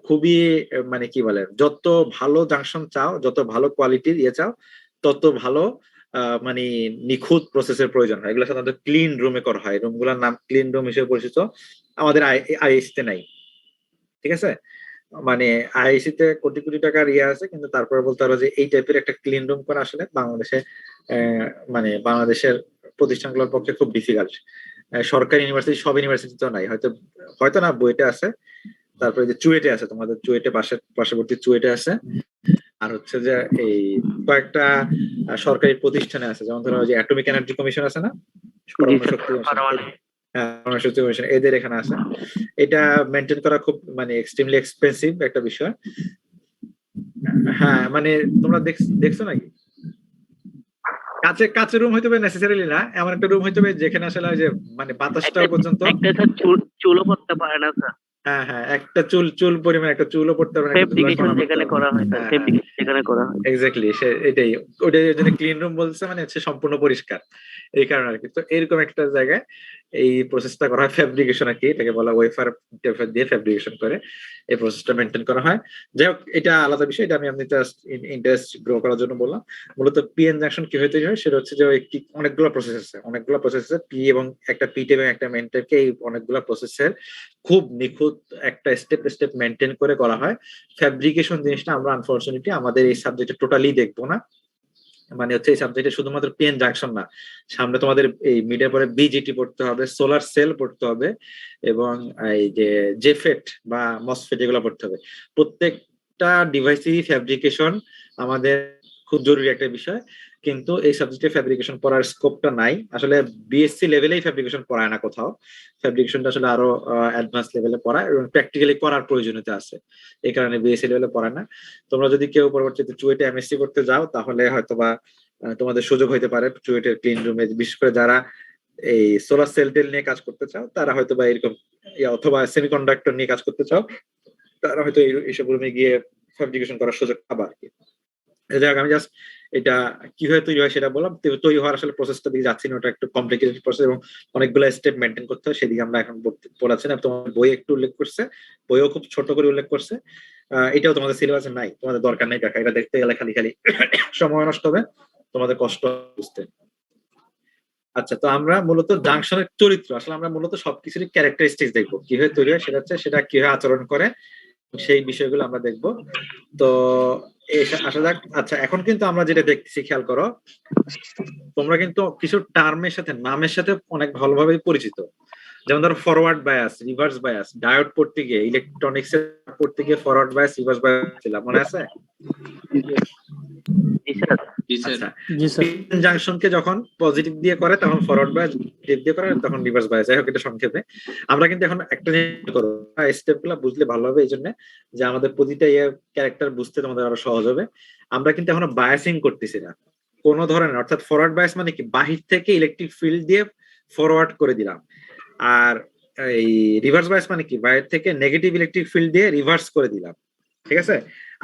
খুবই মানে কি বলে, যত ভালো জাংশন চাও, যত ভালো কোয়ালিটির ইয়ে চাও, তত ভালো মানে নিখুঁত প্রসেসের প্রয়োজন হয়। এগুলো সাধারণত ক্লিন রুমে করা হয়, রুমগুলোর নাম ক্লিন রুম হিসেবে পরিচিত, আমাদের আইএসসি তে নাই, ঠিক আছে? মানে আইআইসি তে কোটি কোটি টাকার ইয়ে আছে, কিন্তু তারপরে বলতে পারো যে এই টাইপের একটা ক্লিন রুম করা আসলে বাংলাদেশে মানে বাংলাদেশের প্রতিষ্ঠানগুলোর পক্ষে খুব ডিফিকাল্ট। সরকারি ইউনিভার্সিটি, সব ইউনিভার্সিটিতেও নাই, হয়তো হয়তো না, বইটা আছে, তারপরে যে চুয়েটে আছে, তোমাদের চুয়েটে পার্শ্ববর্তী চুয়েটে আছে, আর হচ্ছে যে এই কয়েকটা সরকারি প্রতিষ্ঠানে আছে, যেমন ধরো ওই যে অ্যাটমিক এনার্জি কমিশন আছে না, জি পরমাণু স্যার, শক্তি কমিশন, পারমাণবিক। পরমাণু শক্তি কমিশন, এদের এখানে আছে। এটা মেনটেন করা খুব মানে এক্সট্রিমলি এক্সপেন্সিভ একটা বিষয়। হ্যাঁ মানে তোমরা দেখছো নাকি কাছে কাছে রুম হইতে হবে নেসেসারিলি না, এমন একটা রুম হইতে হবে যেখানে আসলে ওই যে মানে বাতাসটাও পর্যন্ত, একটা স্যার চুলও পড়তে পারে না স্যার। হ্যাঁ হ্যাঁ, একটা চুল চুল পরিমাণ একটা চুলও পড়তে হবে না, একটা ধুলার ফেব্রিকেশন কণা পড়তে যেখানে হবে না। করা হয় স্যার, হ্যাঁ হ্যাঁ, ফেব্রিকেশন যেখানে করা হয়। এক্স্যাক্টলি, সে এটাই, ওটাই ওই জন্য ক্লিন রুম বলছে, মানে হচ্ছে সম্পূর্ণ পরিষ্কার, এই কারণে আর কি। তো এরকম একটা জায়গায় এই প্রসেসটা করা হয়, ফ্যাব্রিকেশন আর কি, এটাকে বলা ওয়েফার টেফার দিয়ে ফ্যাব্রিকেশন করে এই প্রসেসটা মেনটেন করা হয়। যাই হোক, এটা আলাদা বিষয়, এটা আমি ইন্টারেস্ট গ্রো করার জন্য বললাম। মূলত পিএন জাংশন কিভাবে তৈরি হয় সেটা হচ্ছে যে অনেকগুলো প্রসেস আছে, পি এবং একটা পি টাইপ এবং একটা মেন টাইপকে, এই অনেকগুলো প্রসেসের খুব নিখুঁত একটা স্টেপ স্টেপ মেনটেন করে করা হয়। ফ্যাব্রিকেশন জিনিসটা আমরা আনফরচুনেটলি আমাদের এই সাবজেক্টে টোটালি দেখবো না, মানে হচ্ছে এই সাবজেক্টে শুধুমাত্র পিএন জাংশন না, সামনে তোমাদের এই মিডের পরে বিজিটি পড়তে হবে, সোলার সেল পড়তে হবে, এবং এই যে জেফেট বা মসফেট এগুলো পড়তে হবে। প্রত্যেকটা ডিভাইসেরই ফ্যাব্রিকেশন আমাদের খুব জরুরি একটা বিষয়, কিন্তু এই সাবজেক্টে ফ্যাব্রিকেশন পড়ার স্কোপটা নাই আসলে। বিএসসি লেভেলেই ফ্যাব্রিকেশন পড়ায় না কোথাও, ফ্যাব্রিকেশনটা আসলে আরো অ্যাডভান্স লেভেলে পড়ায় এবং প্র্যাকটিক্যালি করার প্রয়োজনীয়তা আছে, এই কারণে বিএসসি লেভেলে পড়ায় না। তোমরা যদি কেউ পরবর্তীতে চুয়েটে এমএসসি করতে যাও তাহলে হয়তোবা তোমাদের সুযোগ হইতে পারে চুয়েটের ক্লিন রুমে, বিশেষ করে যারা এই সোলার সেল টেল নিয়ে কাজ করতে চাও তারা হয়তো বা এরকম, অথবা সেমিকন্ডাক্টর নিয়ে কাজ করতে চাও তারা হয়তো এইসব রুমে গিয়ে ফ্যাব্রিকেশন করার সুযোগ পাবা আর কি। যাই হোক, আমি জাস্ট এটা কিভাবে তৈরি হয় সেটা বললাম। তৈরি হওয়ার আসলে প্রসেসটা দিকে যাচ্ছি না, ওটা একটু কমপ্লিকেটেড প্রসেস এবং অনেকগুলো স্টেপ মেনটেন করতে হয়, সেদিকে আমরা এখন পড়াচ্ছি না। তোমার বই একটু উল্লেখ করছে, বইও খুব ছোট করে উল্লেখ করছে, এটাও তোমাদের সিলেবাসে নাই, তোমাদের দরকার নেই কাকা, এটা দেখতে গেলে খালি খালি সময় নষ্ট হবে, তোমাদের কষ্ট বুঝতে। আচ্ছা, তো আমরা মূলত জাংশনের চরিত্র, আসলে আমরা মূলত সবকিছুরই ক্যারেক্টারিস্টিক্স দেখবো, কিভাবে তৈরি হয় সেটা হচ্ছে, সেটা কিভাবে আচরণ করে, সেই বিষয়গুলো আমরা দেখবো। তো আসা যাক। আচ্ছা, এখন কিন্তু আমরা যেটা দেখতেছি, খেয়াল করো, তোমরা কিন্তু কিছু টার্মের সাথে, নামের সাথে অনেক ভালোভাবে পরিচিত, যেমন ধরো forward bias, reverse bias, diode পড়তে গিয়ে, ইলেকট্রনিক্স পড়তে গিয়ে ফরওয়ার্ড বায়াস, রিভার্স বায়াস ছিল, মনে আছে? জি স্যার। আচ্ছা, জাংশনকে যখন পজিটিভ দিয়ে করে তখন ফরওয়ার্ড বায়াস, নেগেটিভ দিয়ে করে তখন রিভার্স বায়াস। যাই হোক, এটা সংক্ষেপে। আমরা কিন্তু এখন একটা স্টেপ গুলো বুঝলে ভালো হবে, এই জন্য যে আমাদের প্রতিটা ক্যারেক্টার বুঝতে তোমাদের আরো সহজ হবে। আমরা কিন্তু এখনো বায়াসিং করতেছি না কোনো ধরনের, অর্থাৎ ফরওয়ার্ড বায়াস মানে কি, বাহির থেকে ইলেকট্রিক ফিল্ড দিয়ে ফরওয়ার্ড করে দিলাম, আর এই রিভার্স বায়াস মানে কি, বাইরে থেকে নেগেটিভ ইলেকট্রিক ফিল্ড দিয়ে রিভার্স করে দিলাম। ঠিক আছে,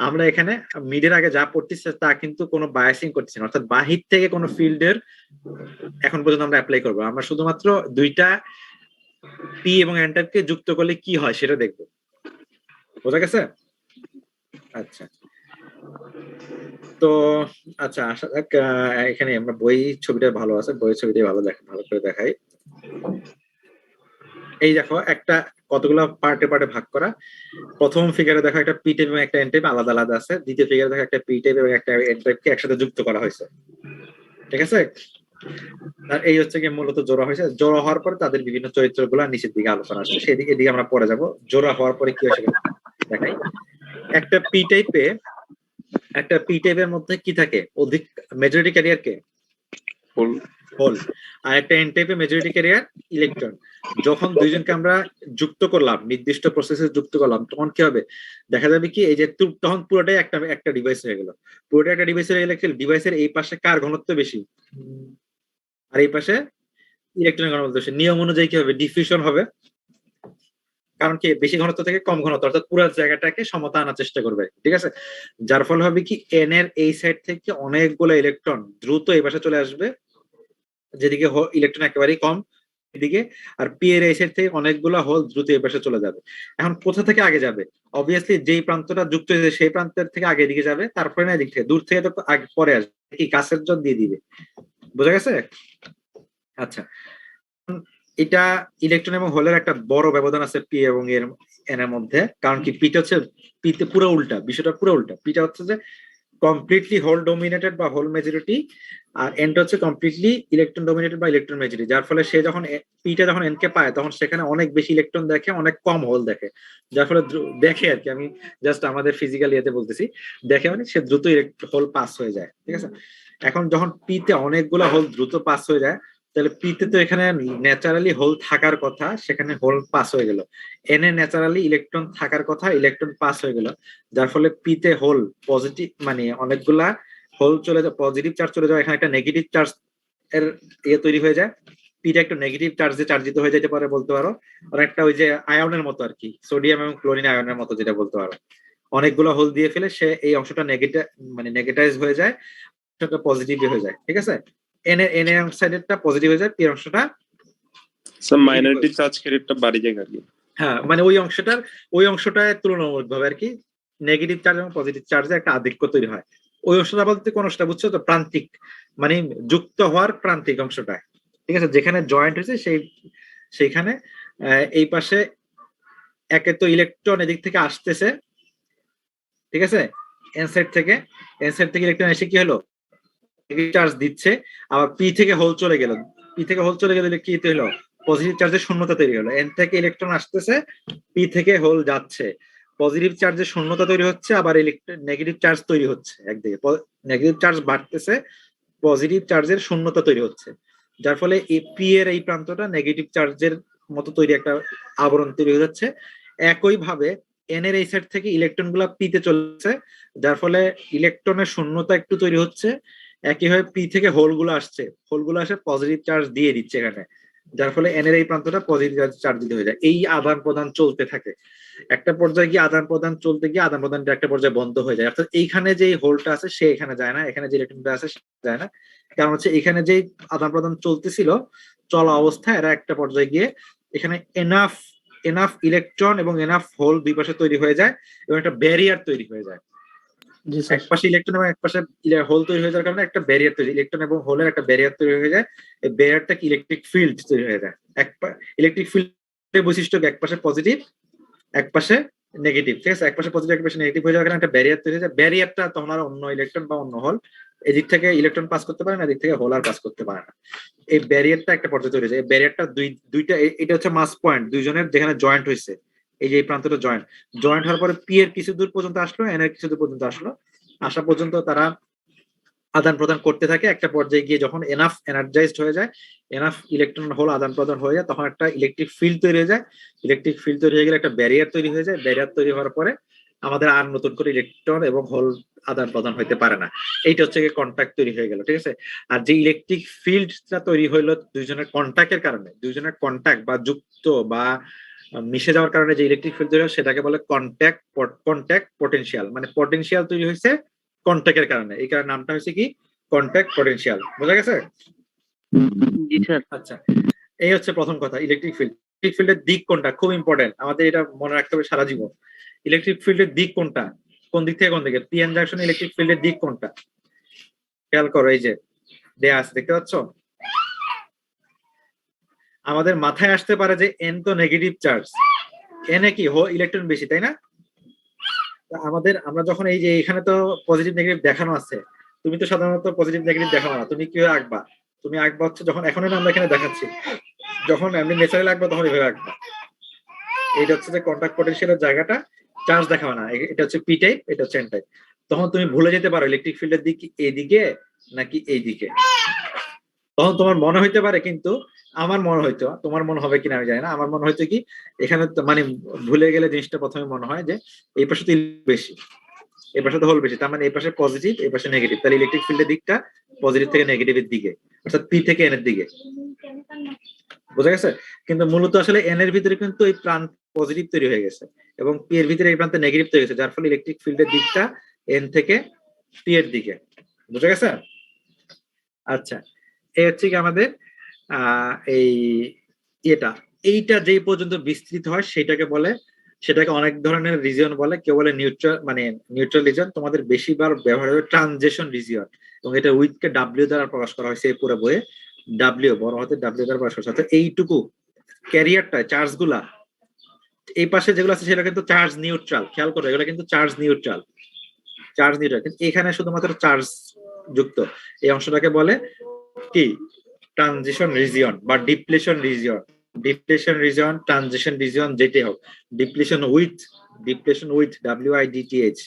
আমরা এখানে মিডের আগে যা পড়তেছি তা কিন্তু কোনো বায়াসিং করতেছি না, অর্থাৎ বাহির থেকে কোনো ফিল্ডের এখন পর্যন্ত আমরা অ্যাপ্লাই করবো। আমরা শুধুমাত্র দুইটা পি এবং এন টাইপকে যুক্ত করলে কি হয় সেটা দেখবো। বোঝা গেছে? আচ্ছা, তো আচ্ছা, আসা যাক। এখানে আমরা বই ছবিটা ভালো আছে, বইয়ের ছবিটাই ভালো করে দেখাই। এই দেখো, একটা কতগুলো পার্টে পার্টে ভাগ করা। প্রথম ফিগারে দেখো একটা পি টাইপ এবং একটা এন টাইপ আলাদা আলাদা আছে। দ্বিতীয় ফিগারে দেখো একটা পি টাইপ এবং একটা এন টাইপকে একসাথে যুক্ত করা হয়েছে। ঠিক আছে, আর এই হচ্ছে কি মূলত জোড়া হয়েছে। জোড়া হওয়ার পরে তাদের বিভিন্ন চরিত্রগুলো নিচের দিকে আলোচনা আসছে, সেদিকে দিকে আমরা পরে যাব। জোড়া হওয়ার পরে কি হয় সেটা দেখাই। একটা পি টাইপের মধ্যে কি থাকে, অধিক মেজরিটি ক্যারিয়ার কে হোল, আর একটা এন টাইপের মেজরিটি ক্যারিয়ার ইলেকট্রন। যখন দুইজনকে আমরা যুক্ত করলাম, নির্দিষ্ট প্রসেসে যুক্ত করলাম, তখন কি হবে, দেখা যাবে কি, এই যে তখন পুরোটাই একটা ডিভাইস হয়ে গেল। পুরোটা একটা ডিভাইস হয়ে গেলে ডিভাইসের এই পাশে কার ঘনত্ব বেশি, আর এই পাশে ইলেকট্রনের ঘনত্ব বেশি। নিয়ম অনুযায়ী কি হবে, ডিফিউশন হবে, কারণ কি বেশি ঘনত্ব থেকে কম ঘনত্ব, অর্থাৎ পুরো জায়গাটাকে সমতা আনার চেষ্টা করবে। ঠিক আছে, যার ফলে হবে কি, এন এর এই সাইড থেকে অনেকগুলো ইলেকট্রন দ্রুত এই পাশে চলে আসবে, যেদিকে ইলেকট্রন একেবারেই কম দিকে, আর পি এর এই সাইড থেকে অনেকগুলো হোল দ্রুত এই পাশে চলে যাবে। এখন কোথা থেকে আগে যাবে, অবভিয়াসলি যেই প্রান্তটা যুক্ত হয়েছে সেই প্রান্তের থেকে আগে দিকে যাবে, তারপরে না এদিক থেকে, দূর থেকে তো আগে পরে আসবে, কি কাছের জন্য দিয়ে দিবে। বোঝা গেছে? আচ্ছা, এটা ইলেকট্রন এবং হোলের একটা বড় ব্যবধান আছে পি এবং এন এর মধ্যে, কারণ কি, পিটা হচ্ছে, পিতে পুরো উল্টা, বিষয়টা পুরো উল্টা। পিটা হচ্ছে যে কমপ্লিটলি হোল ডোমিনেটেড বা হোল মেজরিটি, আর এনটা হচ্ছে কমপ্লিটলি ইলেকট্রন ডোমিনেটেড বা ইলেকট্রন মেজরিটি, যার ফলে সে যখন পিটা যখন এন কে পায় তখন সেখানে অনেক বেশি ইলেকট্রন দেখে, অনেক কম হোল দেখে, যার ফলে দেখে আর কি, আমি জাস্ট আমাদের ফিজিক্যাল ইয়েতে বলতেছি, দেখে মানে সে দ্রুত হোল পাস হয়ে যায়, ঠিক আছে। এখন যখন পিতে অনেকগুলো হোল দ্রুত পাস হয়ে যায়, তাহলে পিতে তো এখানে ন্যাচারালি হোল থাকার কথা, সেখানে হোল পাস হয়ে গেল। এনে ন্যাচারালি ইলেকট্রন থাকার কথা, ইলেকট্রন পাস হয়ে গেল, যার ফলে পিতে হোল পজিটিভ মানে অনেকগুলা হোল চলে যায়, পজিটিভ চার্জ চলে যায়, এখানে একটা নেগেটিভ চার্জ এর ইয়ে তৈরি হয়ে যায়, পিটা একটা নেগেটিভ চার্জে চার্জিত হয়ে যেতে পারে বলতে পারো, অনেকটা ওই যে আয়নের মতো আর কি, সোডিয়াম এবং ক্লোরিন আয়নের মতো যেটা বলতে পারো, অনেকগুলো হোল দিয়ে ফেলে সে এই অংশটা নেগেটিভ মানে নেগেটাইজ হয়ে যায়, অংশটা পজিটিভ হয়ে যায়, ঠিক আছে। এন এর সাইডেরটা পজিটিভ হয়ে যায়, পি অংশটা স্যার মাইনরিটি চার্জ ক্যারেক্টার বাড়ি যায় আর কি। হ্যাঁ, মানে ওই অংশটায় তুলনামূলকভাবে আর কি নেগেটিভ চার্জ এবং পজিটিভ চার্জে একটা আধিক্য তৈরি হয়। ওই অংশটা বলতে কোন অংশটা বুঝছো তো? প্রান্তিক, মানে যুক্ত হওয়ার প্রান্তিক অংশটা, ঠিক আছে, যেখানে জয়েন্ট হয়েছে সেইখানে এই পাশে একে তো ইলেকট্রন এদিক থেকে আসতেছে, ঠিক আছে, এন সাইড থেকে ইলেকট্রন এসে কি হলো, চার্জ দিচ্ছে, আবার পি থেকে হোল চলে গেল, কি হলো, পজিটিভ চার্জের শূন্যতা তৈরি হলো, এন থেকে ইলেকট্রন আসতেছে, পি থেকে হোল যাচ্ছে, পজিটিভ চার্জের শূন্যতা তৈরি হচ্ছে, আবার নেগেটিভ চার্জ তৈরি হচ্ছে, একদিকে নেগেটিভ চার্জ বাড়তেছে, পজিটিভ চার্জের শূন্যতা তৈরি হচ্ছে, যার ফলে পি এর এই প্রান্তটা নেগেটিভ চার্জের মতো তৈরি একটা আবরণ তৈরি হয়ে যাচ্ছে। একই ভাবে এন এর এই সাইড থেকে ইলেকট্রন গুলা পিতে চলছে, যার ফলে ইলেকট্রনের শূন্যতা একটু তৈরি হচ্ছে, একইভাবে পি থেকে হোলগুলো আসে পজিটিভ চার্জ দিয়ে দিচ্ছে এখানে, যার ফলে এন এর এই প্রান্তটা পজিটিভ চার্জ দিতে হয়ে যায়, এই আদান প্রদান চলতে থাকে। একটা পর্যায়ে গিয়ে আদান প্রদান চলতে গিয়ে আদান প্রদানটা একটা পর্যায়ে বন্ধ হয়ে যায়, অর্থাৎ এইখানে যে হোলটা আছে সে এখানে যায় না, এখানে যে ইলেকট্রনটা আছে সে যায় না, কারণ হচ্ছে এখানে যে আদান প্রদান চলতেছিল চলা অবস্থায় এরা একটা পর্যায়ে গিয়ে এখানে এনাফ ইলেকট্রন এবং এনাফ হোল দুই পাশে তৈরি হয়ে যায় এবং একটা ব্যারিয়ার তৈরি হয়ে যায়। এক পাশে ইলেকট্রন এবং এক পাশে হোল তৈরি হয়ে যাওয়ার কারণে একটা ব্যারিয়ার তৈরি, ইলেকট্রন এবং হোলের একটা ব্যারিয়ার তৈরি হয়ে যায়, এই ব্যারিয়ারটা কি ইলেকট্রিক ফিল্ড তৈরি হয়ে যায়। ইলেকট্রিক ফিল্ডের বৈশিষ্ট্য এক পাশে পজিটিভ এক পাশে নেগেটিভ, ঠিক আছে, এক পাশে পজিটিভ এক পাশে নেগেটিভ হয়ে যাওয়ার কারণে একটা ব্যারিয়ার তৈরি হয়ে যায়, ব্যারিয়ারটা তখন আর অন্য ইলেকট্রন বা অন্য হোল এদিক থেকে ইলেকট্রন পাস করতে পারে না, এদিক থেকে হোল আর পাস করতে পারে না, এই ব্যারিয়ারটা একটা পর্যায়ে তৈরি হয়ে যায়। এই ব্যারিয়ারটা দুইটা এটা হচ্ছে মাস পয়েন্ট দুইজনের যেখানে জয়েন্ট হয়েছে, এই যে এই প্রান্তটা জয়েন্ট হওয়ার পরে পি এর কিছু দূর পর্যন্ত আসলো, এন এর কিছু দূর পর্যন্ত আসা পর্যন্ত তারা আদান প্রদান করতে থাকে, একটা পর্যায়ে গিয়ে যখন এনাফ এনার্জাইজড হয়ে যায়, এনাফ ইলেকট্রন হোল আদান প্রদান হয়ে যায়, তখন একটা ইলেকট্রিক ফিল্ড তৈরি হয়ে যায়, ইলেকট্রিক ফিল্ড তৈরি হয়ে গেলে একটা ব্যারিয়ার তৈরি হয়ে যায়, ব্যারিয়ার তৈরি হওয়ার পরে আমাদের আর নতুন করে ইলেকট্রন এবং হোল আদান প্রদান হইতে পারে না, এইটা হচ্ছে কন্ট্যাক্ট তৈরি হয়ে গেল, ঠিক আছে। আর যে ইলেকট্রিক ফিল্ডটা তৈরি হইলো দুইজনের কন্ট্যাক্টের কারণে, দুইজনের কন্ট্যাক্ট বা যুক্ত বা মিশে যাওয়ার কারণে যে ইলেকট্রিক ফিল্ড তৈরি হয় সেটাকে বলে কন্ট্যাক্ট পটেনশিয়াল, মানে পটেনশিয়াল তৈরি হয়েছে কন্ট্যাক্টের কারণে, এই কারণে নামটা হচ্ছে কি কন্ট্যাক্ট পটেনশিয়াল, বোঝা গেছে? জি স্যার। আচ্ছা, এই হচ্ছে প্রথম কথা, ইলেকট্রিক ফিল্ডের দিক কোনটা খুব ইম্পর্টেন্ট, আমাদের এটা মনে রাখতে হবে সারা জীবন। ইলেকট্রিক ফিল্ডের দিক কোনটা, কোন দিক থেকে কোন দিকে, পিএন জাংশন ইলেকট্রিক ফিল্ডের দিক কোনটা, খেয়াল করো, এই যে দেয়া আছে দেখতে পাচ্ছ, আমাদের মাথায় আসতে পারে যে এন তো নেগেটিভ চার্জ, এনে কি ইলেকট্রন বেশি, তাই না? আমরা যখন এই যে এখানে তো পজিটিভ নেগেটিভ দেখানো আছে, তুমি তো সাধারণত পজিটিভ নেগেটিভ দেখানো না, তুমি কিভাবে আঁকবা, তুমি আঁকবা হচ্ছে যখন এখনই আমরা এখানে দেখাচ্ছি, যখন এমনি ন্যাচারালি আঁকবা তখন এভাবে আঁকবা, এইটা হচ্ছে যে কন্ট্যাক্ট পটেনশিয়ালের জায়গাটা, চার্জ দেখাবে না, এটা হচ্ছে পি টাইপ, এটা হচ্ছে এন টাইপ, তখন তুমি ভুলে যেতে পারো ইলেকট্রিক ফিল্ডের দিক এইদিকে নাকি এইদিকে, তখন তোমার মনে হইতে পারে, কিন্তু আমার মনে হইতো, তোমার মনে হবে কিনা আমি জানি না, আমার মনে হইতো কি এখানে মানে ভুলে গেলে জিনিসটা প্রথমে মনে হয় যে এই পাশে তো বেশি, এই পাশে তো হোল বেশি, তার মানে এই পাশে পজিটিভ এই পাশে নেগেটিভ, তাহলে ইলেকট্রিক ফিল্ডের দিকটা পজিটিভ থেকে নেগেটিভের দিকে, অর্থাৎ পি থেকে এন এর দিকে, বোঝা গেছে? কিন্তু মূলত আসলে এন এর ভিতরে কিন্তু এই প্রান্ত পজিটিভ তৈরি হয়ে গেছে এবং পি এর ভিতরে এই প্রান্তে নেগেটিভ তৈরি হয়েছে, যার ফলে ইলেকট্রিক ফিল্ডের দিকটা এন থেকে পি এর দিকে, বোঝা গেছে? আচ্ছা, এই হচ্ছে কি আমাদের এই এইটা যেই পর্যন্ত বিস্তৃত হয় সেটাকে অনেক ধরনের রিজিয়ন বলে, কেউ বলে নিউট্রাল রিজিয়ন, তোমাদের বেশিবার ব্যবহার হবে ট্রানজিশন রিজিয়ন, এবং এটা উইথকে ডাব্লিউ দ্বারা প্রকাশ করা হয়েছে এই পুরো বইয়ে, ডাব্লিউ বড় হাতে ডাব্লিউ দ্বারা প্রকাশ করা হয়েছে। এইটুকু ক্যারিয়ারটা চার্জ গুলা এই পাশে যেগুলো আছে সেটা কিন্তু চার্জ নিউট্রাল, খেয়াল করো এগুলো কিন্তু চার্জ নিউট্রাল, চার্জ নিউট্রাল, কিন্তু এখানে শুধুমাত্র চার্জ যুক্ত এই অংশটাকে বলে কি ট্রানজিশন রিজিয়ন বা depletion region. Depletion region, transition region যেটাই হোক, depletion with WIDTH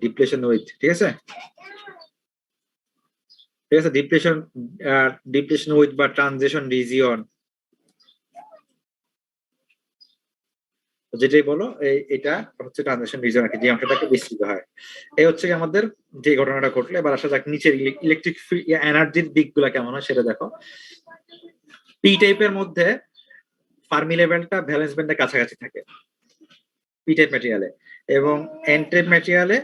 depletion with, ঠিক আছে, ঠিক আছে, ডিপ্লেশন উইথ বা ট্রানজিশন রিজিয়ন যেটাই বলো, এটা হচ্ছে ট্রানজিশন রিজিয়ন আর কি, যে অংশটাকে বিস্তৃত হয়। এই হচ্ছে কি আমাদের যে ঘটনাটা ঘটলো। এবার আসা যাক নিচের ইলেকট্রিক এনার্জির দিকগুলো কেমন হয় সেটা দেখো। পি টাইপের মধ্যে ফার্মি লেভেলটা ভ্যালেন্স ব্যান্ডের কাছাকাছি থাকে পি টাইপ ম্যাটেরিয়ালে, এবং এন টাইপ ম্যাটেরিয়ালে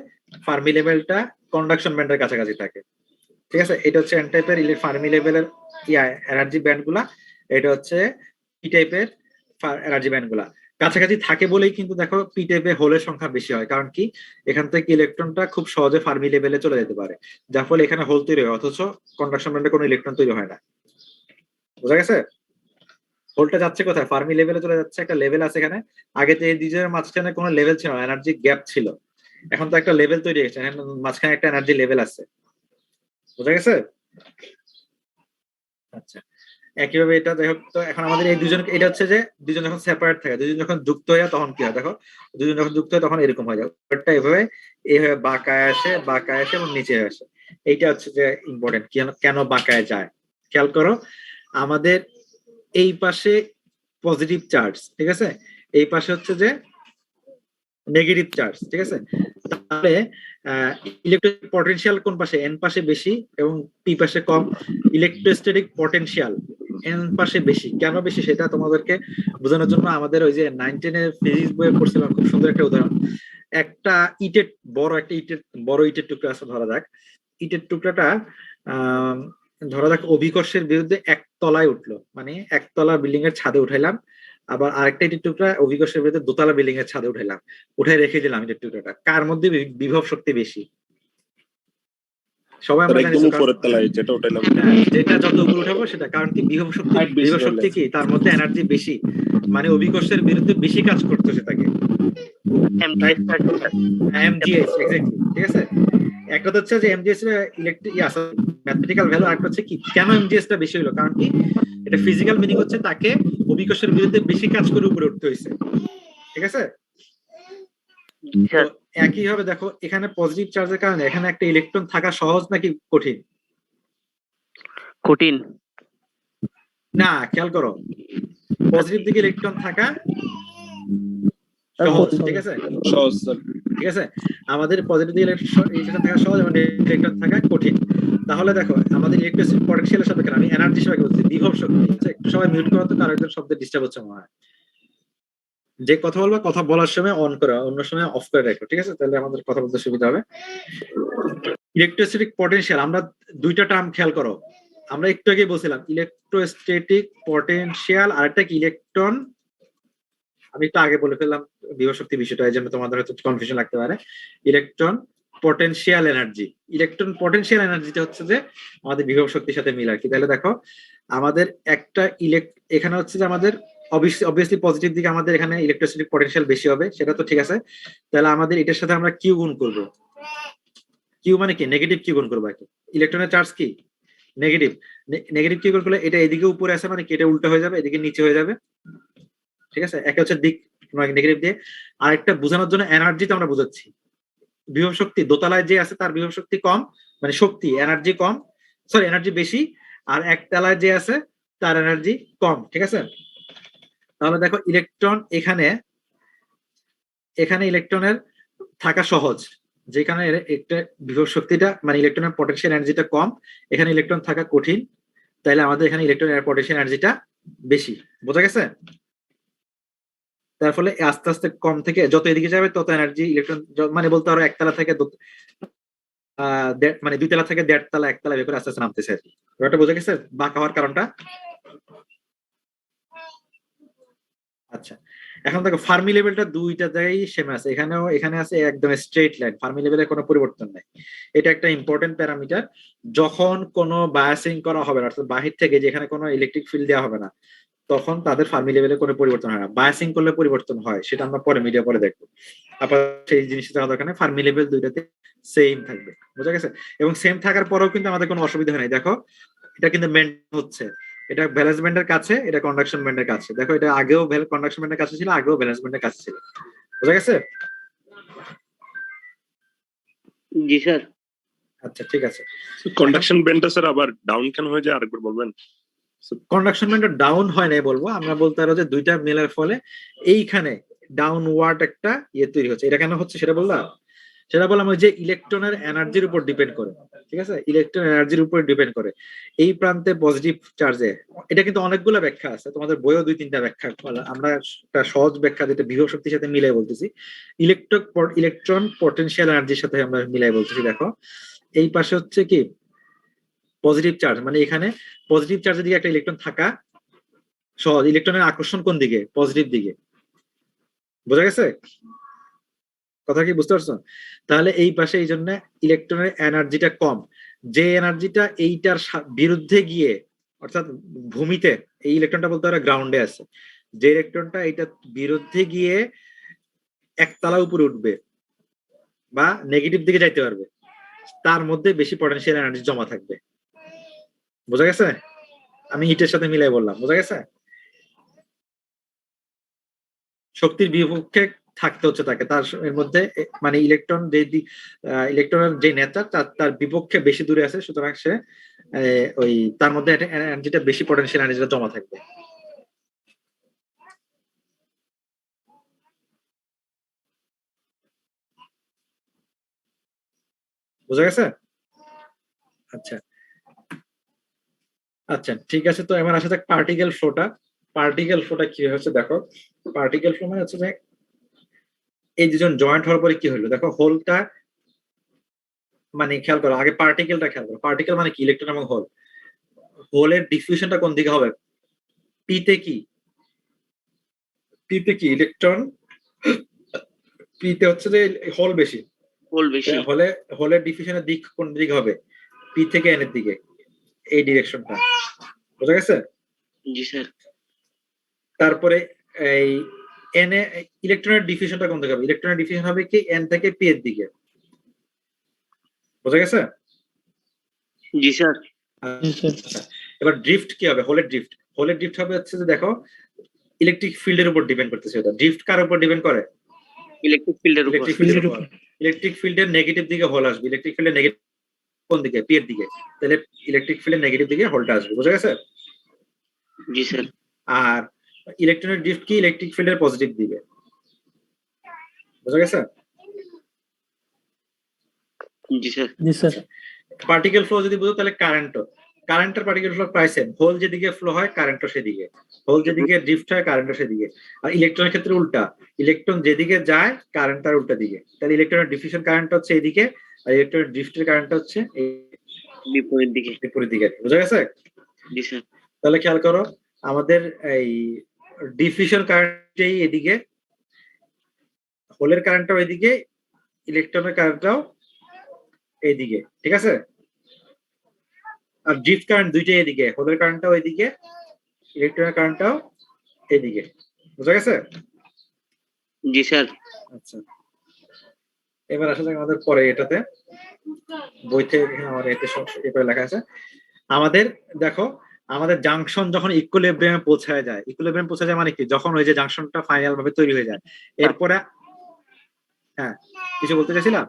ফার্মি লেভেলটা কন্ডাকশন ব্যান্ডের কাছাকাছি থাকে, ঠিক আছে। এটা হচ্ছে এন টাইপের ফার্মি লেভেলের এনার্জি ব্যান্ডগুলা, এটা হচ্ছে পি টাইপের এনার্জি ব্যান্ডগুলা। কাছাকাছি থাকে বলেই কিন্তু দেখো পি টাইপে হোলের সংখ্যা বেশি হয়, কারণ কি এখান থেকে ইলেকট্রনটা খুব সহজে ফার্মি লেভেলে চলে যেতে পারে, যার ফলে এখানে হোল তৈরি হয়, অথচ কন্ডাকশন ব্যান্ডে কোনো ইলেকট্রন তৈরি হয় না। বোঝা গেছে? হোলটা যাচ্ছে কোথায়? ফার্মি লেভেলে চলে যাচ্ছে, একটা লেভেল আছে এখানে। আগে তো এই দুজনের মাঝখানে কোনো লেভেল ছিল না, এনার্জি গ্যাপ ছিল, এখন তো একটা লেভেল তৈরি হয়েছে, মাঝখানে একটা এনার্জি লেভেল আছে। বোঝা গেছে? আচ্ছা, একইভাবে এটা যাই হোক, তো এখন আমাদের এই দুজন, এটা হচ্ছে যে দুজন যখন সেপারেট থাকে, দুজন যখন যুক্ত হয় তখন কি হয় দেখো, দুজন যখন যুক্ত হয় তখন এরকম হয়ে যায়, ওটা এভাবে এইভাবে বাঁকায় আসে এবং নিচে আসে। এইটা হচ্ছে যে ইম্পর্টেন্ট, কেন বাঁকায় যায় খেয়াল করো। আমাদের এই পাশে পজিটিভ চার্জ, ঠিক আছে, এই পাশে হচ্ছে যে নেগেটিভ চার্জ, ঠিক আছে। তাহলে ইলেকট্রিক পটেনশিয়াল কোন পাশে? এন পাশে বেশি এবং পি পাশে কম। ইলেকট্রোস্ট্যাটিক পটেনশিয়াল এন পাশে বেশি। কেন বেশি সেটা তোমাদেরকে বোঝানোর জন্য আমাদের ওই যে 9, 10 এর ফিজিক্স বইয়ে পড়ছিলাম খুব সুন্দর একটা উদাহরণ। একটা বড় ইটের টুকরা আছে, ধরা যাক ইটের টুকরাটা ধরা যাক অভিকর্ষের বিরুদ্ধে একতলায় উঠলো, মানে একতলা বিল্ডিং এর ছাদে উঠাইলাম, আবার আরেকটা ইটের টুকরা অভিকর্ষের বিরুদ্ধে দোতলা বিল্ডিং এর ছাদে উঠাইলাম, উঠাই রেখে দিলাম ইটের টুকরাটা। কার মধ্যে বিভব শক্তি বেশি? সবাই আমরা জানি একদম উপরের তলায় যেটা উঠাইলাম, যেটা যত উপরে উঠাবো সেটা, কারণ কি বিভব শক্তি কি তার মধ্যে এনার্জি বেশি, মানে অভিকর্ষের বিরুদ্ধে বেশি কাজ করতেছে তাকে, এমজিএস এক্স্যাক্টলি, ঠিক আছে। একটা হচ্ছে যে এমজিএস এর ইলেকট্রিক ম্যাথমেটিক্যাল ভ্যালু, আর হচ্ছে কি কেন এমজিএস টা বেশি হলো, কারণ কি এটা ফিজিক্যাল মিনিং হচ্ছে তাকে অভিকর্ষের বিরুদ্ধে বেশি কাজ করে উপরে উঠতে হয়েছে, ঠিক আছে। একই ভাবে দেখো এখানে পজিটিভ চার্জের কারণে এখানে একটা ইলেকট্রন থাকা সহজ নাকি কঠিন? কঠিন। না, খেয়াল করো, পজিটিভ দিকে ইলেকট্রন থাকা সহজ, ঠিক আছে, সহজ স্যার। ঠিক আছে। আমাদের পজিটিভ দিকে ইলেকট্রন থাকা সহজ এবং ইলেকট্রন থাকা কঠিন। তাহলে দেখো আমাদের ইলেকট্রিসিটি পটেনশিয়ালের সাথে আমি এনার্জি সবাইকে বলছি, বিভব শক্তি। একটু সবাই মিউট করো তো, কারো একজন শব্দ ডিস্টার্ব হচ্ছে মনে হয়। যে কথা বলবো কথা বলার সময় অন করো, অন্য সময় অফ করে রাখো, ঠিক আছে, তাহলে আমাদের কথা বলতে সুবিধা হবে। ইলেকট্রোস্ট্যাটিক পটেনশিয়াল, আমরা দুইটা টার্ম খেয়াল করো, আমরা একটু আগে বলছিলাম ইলেকট্রোস্ট্যাটিক পটেনশিয়াল আর একটা কি ইলেকট্রন, আমি একটু আগে বলে ফেললাম বিভব শক্তি বিষয়টা, এই জন্য তোমাদের হয়তো কনফিউশন লাগতে পারে। ইলেকট্রন পটেনশিয়াল এনার্জিটা হচ্ছে যে আমাদের বিভব শক্তির সাথে মিল আর কি। তাহলে দেখো আমাদের একটা এখানে হচ্ছে যে আমাদের অবভিয়াসলি পজিটিভ দিকে আমাদের এখানে ইলেকট্রোস্ট্যাটিক পটেনশিয়াল বেশি হবে, সেটা তো ঠিক আছে। তাহলে আমাদের এটার সাথে আমরা কিউ গুণ করব। কিউ মানে কি? নেগেটিভ কিউ গুণ করবো। ইলেকট্রনের চার্জ কি? নেগেটিভ। নেগেটিভ কিউ গুণ করলে এটা এদিকে উপরে আছে, মানে কি এটা উল্টো হয়ে যাবে, এদিকে নিচে হয়ে যাবে, ঠিক আছে। একটা হচ্ছে দিক নেগেটিভ দিয়ে, আর একটা বোঝানোর জন্য এনার্জিটা আমরা বোঝাচ্ছি। বিভব শক্তি দোতলায় যে আছে তার বিভব শক্তি কম, মানে শক্তি এনার্জি কম, সরি এনার্জি বেশি, আর একতলায় যে আছে তার এনার্জি কম, ঠিক আছে। তাহলে দেখো ইলেকট্রন এখানে ইলেকট্রনের থাকা সহজ, যেখানে একটা বিভব শক্তিটা মানে ইলেকট্রনের পটেনশিয়াল এনার্জিটা কম, এখানে ইলেকট্রন থাকা কঠিন, তাইলে আমাদের এখানে ইলেকট্রনের পটেনশিয়াল এনার্জিটা বেশি। বোঝা গেছে? তার ফলে আস্তে আস্তে কম থেকে যত এদিকে যাবে তত এনার্জি ইলেকট্রন, মানে বলতে পারো একতলা থেকে মানে 2 তলা থেকে 1.5 তলা 1 তলা করে আস্তে আস্তে নামতেছে আর কি। ব্যাপারটা বোঝা গেছে বাঁকা হওয়ার কারণটা? আচ্ছা, এখন দেখো ফার্মি লেভেলটা দুইটা জায়গায় সেম আছে, এখানে আছে একদম স্ট্রেট লাইন, ফার্মি লেভেলে কোনো পরিবর্তন নাই। এটা একটা ইম্পর্টেন্ট প্যারামিটার। যখন কোনো বায়াসিং করা হবে না, অর্থাৎ বাহির থেকে যেখানে কোনো ইলেকট্রিক ফিল্ড দেওয়া হবে না, তখন তাদের ফার্মি লেভেলে কোনো পরিবর্তন হয় না। বায়াসিং করলে পরিবর্তন হয়, সেটা আমরা পরে মিডিয়া পরে দেখবো। আবার সেই জিনিসটা জানা দরকার নেই, ফার্মি লেভেল দুইটাতে সেম থাকবে, বোঝা গেছে? এবং সেম থাকার পরেও কিন্তু আমাদের কোনো অসুবিধা হয় নাই। দেখো এটা কিন্তু মেনটেন হচ্ছে, এটা ভ্যালেন্স ব্যান্ডের কাছে, এটা কন্ডাকশন ব্যান্ডের কাছে। দেখো এটা আগেও কন্ডাকশন ব্যান্ডের কাছে ছিল, আগেও ভ্যালেন্স ব্যান্ডের কাছে ছিল, বোঝা গেছে? জি স্যার। আচ্ছা ঠিক আছে। কন্ডাকশন ব্যান্ডটা স্যার আবার ডাউন কেন হয়ে যায় আরেকবার বলবেন? কন্ডাকশন ব্যান্ডটা ডাউন হয় নাই বলবো, আমরা বলতে পারবো যে দুইটা মেলার ফলে এইখানে ডাউনওয়ার্ড একটা ইয়ে তৈরি হচ্ছে। এটা কেন হচ্ছে সেটা বললাম, সেটা বললাম ওই যে ইলেকট্রনের এনার্জির উপর ডিপেন্ড করে, ঠিক আছে? ইলেকট্রন এনার্জির উপর ডিপেন্ড করে। এই প্রান্তে পজিটিভ চার্জে, এটা কিন্তু অনেকগুলো ব্যাখ্যা আছে, তোমাদের বইও 2-3টা ব্যাখ্যা, আমরা একটা সহজ ব্যাখ্যা যেটা বিভব শক্তির সাথে মিলাই বলতেছি, ইলেকট্রন পটেনশিয়াল এনার্জির সাথে আমরা মিলাই বলতেছি। দেখো এই পাশে হচ্ছে কি পজিটিভ চার্জ, মানে এখানে পজিটিভ চার্জের দিকে একটা ইলেকট্রন থাকা সহজ, ইলেকট্রনের আকর্ষণ কোন দিকে? পজিটিভ দিকে, বোঝা গেছে কথা কি? বুঝতে পারছো? তাহলে এই পাশে এই জন্য ইলেকট্রনের এনার্জিটা কম, যে এনার্জিটা এইটার বিরুদ্ধে গিয়ে, অর্থাৎ ভূমিতে এই ইলেকট্রনটা বলতে পারে গ্রাউন্ডে আছে, যে ইলেকট্রনটা এইটা বিরুদ্ধে গিয়ে একতলা উপরে উঠবে বা নেগেটিভ দিকে যাইতে পারবে, তার মধ্যে বেশি পটেনশিয়াল এনার্জি জমা থাকবে, বোঝা গেছে? আমি হিটের সাথে মিলাই বললাম, বোঝা গেছে? শক্তির বিপক্ষে থাকতে হচ্ছে তাকে, তার এর মধ্যে মানে ইলেকট্রন যে ইলেকট্রনের যে নেতা তার বিপক্ষে বেশি দূরে আছে, সুতরাং সে ওই তার মধ্যে এনার্জিটা বেশি, পটেনশিয়াল এনার্জিটা জমা থাকবে। বোঝা গেছে? আচ্ছা আচ্ছা ঠিক আছে। তো এবার আসা যাক পার্টিকেল ফ্লোটা। পার্টিকেল ফ্লোটা কি হচ্ছে দেখো, পার্টিকেল ফ্লো মানে হচ্ছে যে এই দুজন জয়েন্ট হওয়ার পরে কি হলো, দেখো হোলটা, মানে খেয়াল করো আগে পার্টিকেলটা খেয়াল করো। পার্টিকেল মানে কি? ইলেকট্রন এবং হোল। হোলের ডিফিউশনটা কোন দিকে হবে? পিতে কি? পিতে কি ইলেকট্রন, পিতে হচ্ছে যে হোল বেশি, হোল বেশি। হলে হোলের ডিফিউশনের দিক কোন দিকে হবে? পি থেকে এন এর দিকে, এই ডিরেকশনটা, বোঝা গেছে? জি স্যার। তারপরে এই এন এ ইলেকট্রনের ডিফিউশনটা কোন দিকে হবে? ইলেকট্রনের ডিফিউশন হবে কি এন থেকে পি এর দিকে, বোঝা গেছে? জি স্যার। আচ্ছা, এবার ড্রিফট কি হবে? হোলের ড্রিফট, হোলের ড্রিফট হবে হচ্ছে যে দেখো ইলেকট্রিক ফিল্ডের উপর ডিপেন্ড করতেছে। এটা ড্রিফট কার উপর ডিপেন্ড করে? ইলেকট্রিক ফিল্ডের উপর। ইলেকট্রিক ফিল্ডের উপর। ইলেকট্রিক ফিল্ডের নেগেটিভ দিকে হোল আসবে, ইলেকট্রিক ফিল্ডের নেগেটিভ কোন দিকে? পি এর দিকে, তাহলে ইলেকট্রিক ফিল্ডের নেগেটিভ দিকে হোলটা আসবে, বোঝা গেছে? জি স্যার। আর ইলেকট্রনের ড্রিফট কি? ইলেকট্রিক ফিল্ডের পজিটিভ দিকে, বোঝা গেছে? জি স্যার। জি স্যার। পার্টিকেল ফ্লো যদি বুঝো তাহলে কারেন্টও, কারেন্টের পার্টিকেল ফ্লো প্রায় সেম। হোল যেদিকে ফ্লো হয় কারেন্টও সেদিকে, হোল যেদিকে ড্রিফট হয় কারেন্টও সেদিকে। আর ইলেকট্রনের ক্ষেত্রে উল্টা, ইলেকট্রন যেদিকে যায় কারেন্ট তার উল্টা দিকে। তাহলে ইলেকট্রনের ডিফিউশন কারেন্ট হচ্ছে এইদিকে, আর ইলেকট্রনের ড্রিফটের কারেন্ট হচ্ছে বিপরীত দিকে। বিপরীত দিকে, বোঝা গেছে? জি স্যার। তাহলে খেয়াল করো আমাদের এই ডিফিউশন কারেন্ট এদিকে, হোলের কারেন্টটাও এদিকে, ইলেকট্রনের কারেন্টটাও এইদিকে, ঠিক আছে? আর ড্রিফট কারেন্ট দুইটাই এদিকে, হোলের কারেন্টটাও এদিকে, ইলেকট্রনের কারেন্টটাও এদিকে, বোঝা গেছে? জি স্যার। আচ্ছা এবার আসলে আমাদের পরে এটাতে বইতে আমার এতে এরপরে লেখা আছে আমাদের, দেখো আমাদের জাংশন যখন ইকুইলিব্রিয়ামে পৌঁছায় যায়, ইকুইলিব্রিয়ামে পৌঁছায় যায় মানে কি? যখন ওই যে জাংশনটা ফাইনাল ভাবে তৈরি হয়ে যায়, এরপরে হ্যাঁ কিছু বলতে চাইছিলাম?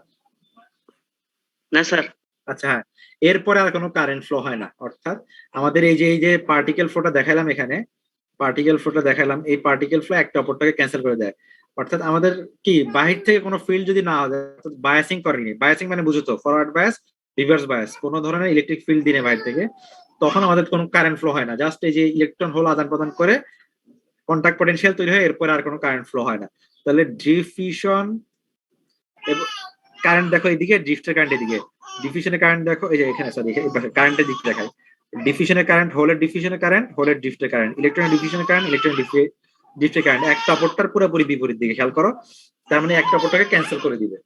না স্যার। আচ্ছা হ্যাঁ, এরপরে আর কোনো কারেন্ট ফ্লো হয় না। অর্থাৎ আমাদের এই যে পার্টিকেল ফ্লোটা দেখালাম এখানে, পার্টিকেল ফ্লোটা দেখালাম, এই পার্টিকেল ফ্লো একটা অপরটাকে ক্যান্সেল করে দেয়। অর্থাৎ আমাদের কি বাহির থেকে কোনো ফিল্ড যদি না হয়, বায়াসিং করেনি, বায়াসিং মানে বুঝো তো ফরওয়ার্ড বায়াস, রিভার্স বায়াস, কোনো ধরনের ইলেকট্রিক ফিল্ড দিনে বাইরে থেকে, তখন আমাদের কোনো কারেন্ট ফ্লো হয় না। জাস্ট এই যে ইলেকট্রন হোল আদান প্রদান করে কন্টাক্ট পটেনশিয়াল তৈরি হয়, এরপরে আর কোনো কারেন্ট ফ্লো হয় না। তাহলে ডিফিউশন কারেন্ট দেখো এদিকে, ড্রিফটের কারেন্ট এদিকে, ডিফিউশনের কারেন্ট দেখো এই যে এখানে, সরি কারেন্টের দিক দেখায়, ডিফিউশনের কারেন্ট, হোলের ডিফিউশনের কারেন্ট, হোলের ড্রিফটের কারেন্ট, ইলেকট্রনের ডিফিউশনের কারেন্ট, ইলেকট্রনের ড্রিফটের কারেন্ট, একটা অপরটার পুরোপুরি বিপরীত দিকে, খেয়াল করো। তার মানে একটা অপরটাকে ক্যান্সেল করে দিবে,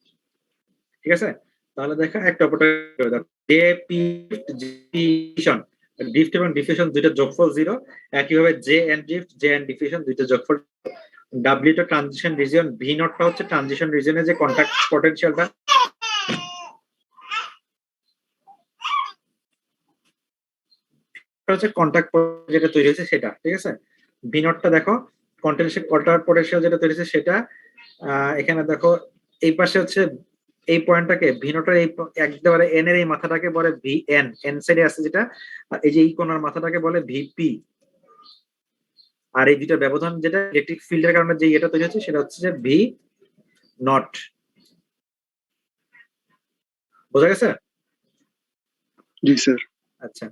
ঠিক আছে? তাহলে দেখো একটা অপরটাকে ড্রিফট এবং ডিফিউশন দুইটা যোগফল 0, একইভাবে J and drift, J and diffusion দুইটা যোগফল। ডাব্লিউ টা ট্রানজিশন রিজিয়ন, ভি নটটা হচ্ছে ট্রানজিশন রিজিয়নে যে কন্টাক্ট পটেনশিয়ালটা, হচ্ছে কন্টাক্ট যেটা তৈরি হয়েছে সেটা, ঠিক আছে। ভি নটটা দেখো কন্টাক্ট পটেনশিয়াল যেটা তৈরি হয়েছে সেটা, এখানে দেখো এই পাশে হচ্ছে এই পয়েন্টটাকে ভি নটের এই একেবারে এন এর এই মাথাটাকে বলে ভি এন, এন সাইডে আছে যেটা, আর এই যে এই কোণার মাথাটাকে বলে ভিপি। আর এই দুইটা ব্যবধান যেটা ইলেকট্রিক ফিল্ডের কারণে যে এটা তৈরি হচ্ছে সেটা হচ্ছে যে ভি নট। বোঝা গেছে? জি স্যার। আচ্ছা,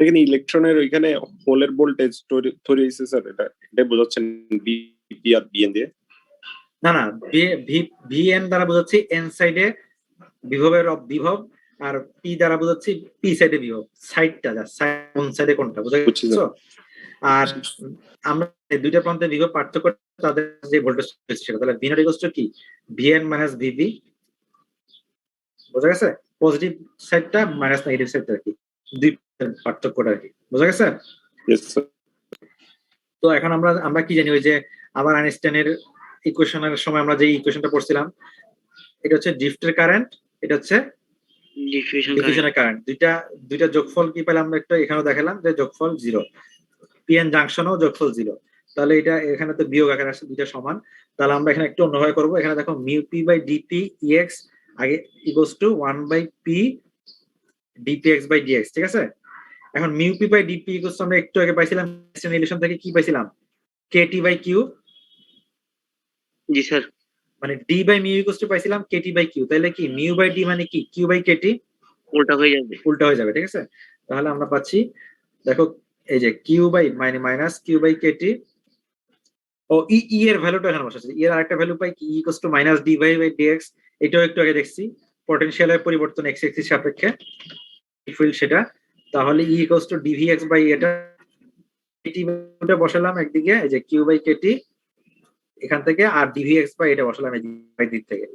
এখানে ইলেকট্রনের ওইখানে হোলের ভোল্টেজ তৈরি হয়েছে স্যার, এটা বোঝাচ্ছেন বিপি আর বিএন দিয়ে? না না, ভি এন দ্বারা বোঝাচ্ছি এন সাইডে বিভবের বিভব, আর পি দ্বারা বোঝাচ্ছি পি সাইডে বিভব, সাইডটা যা কোন সাইডে কোনটা, বুঝা গেছে? আর আমরা এই দুইটা প্রান্তে বিভব পার্থক্য তাদের যে ভোল্টেজ সেটা, তাহলে ভি নট ইকুয়ালস টু কি ভিএন মাইনাস ভিবি। বোঝা গেছে? পজিটিভ সাইডটা মাইনাস নেগেটিভ সাইডটা কি, দুই পার্থক্যটা আর কি। বোঝা গেছে? Yes sir. তো এখন আমরা কি জানি, ওই যে আবার আইনস্টাইনের ইকুয়েশনের সময় আমরা যে ইকুয়েশনটা পড়ছিলাম, এটা হচ্ছে ড্রিফটের কারেন্ট, এটা হচ্ছে ডিফিউশনের কারেন্ট, দুইটা যোগফল কি পেলাম আমরা একটু এখানেও দেখালাম যে যোগফল 0, পিএন জাংশনও যোগফল 0। তাহলে এটা এখানে তো বিয়োগ আকারে আসছে, দুইটা সমান। তাহলে আমরা এখানে একটু অন্যভাবে করবো। এখানে দেখো mu P by DP EX আগে equals to 1 by P DPX by DX, ঠিক আছে। এখন mu P by DP equals আমরা একটু আগে পাইছিলাম রিলেশন থেকে, কি পাইছিলাম, কেটি বাই কিউ। জি স্যার। মানে D by mu equals to পাইছিলাম কেটি বাই কিউ। তাহলে কি মিউ বাই ডি মানে কি কিউ বাই কেটি, উল্টা হয়ে যাবে। উল্টা হয়ে যাবে, ঠিক আছে। তাহলে আমরা পাচ্ছি দেখো এই যে Q by minus Q by KT, ও ই এর ভ্যালুটা এখানে বসাচ্ছি, ই এর আরেকটা ভ্যালু পাই কি equals to minus D by DX. এটাও একটু আগে দেখছি পটেনশিয়ালের পরিবর্তন এক্স এক্সিস সাপেক্ষে ফিল্ড সেটা। তাহলে ই ইকুয়ালস টু ডিভিএক্স বাই এটা, কেটি বসালাম একদিকে, এই যে কিউ বাই কেটি এখান থেকে, আর ডিভিএক্স বাই এটা বসালাম এই দিক থেকে,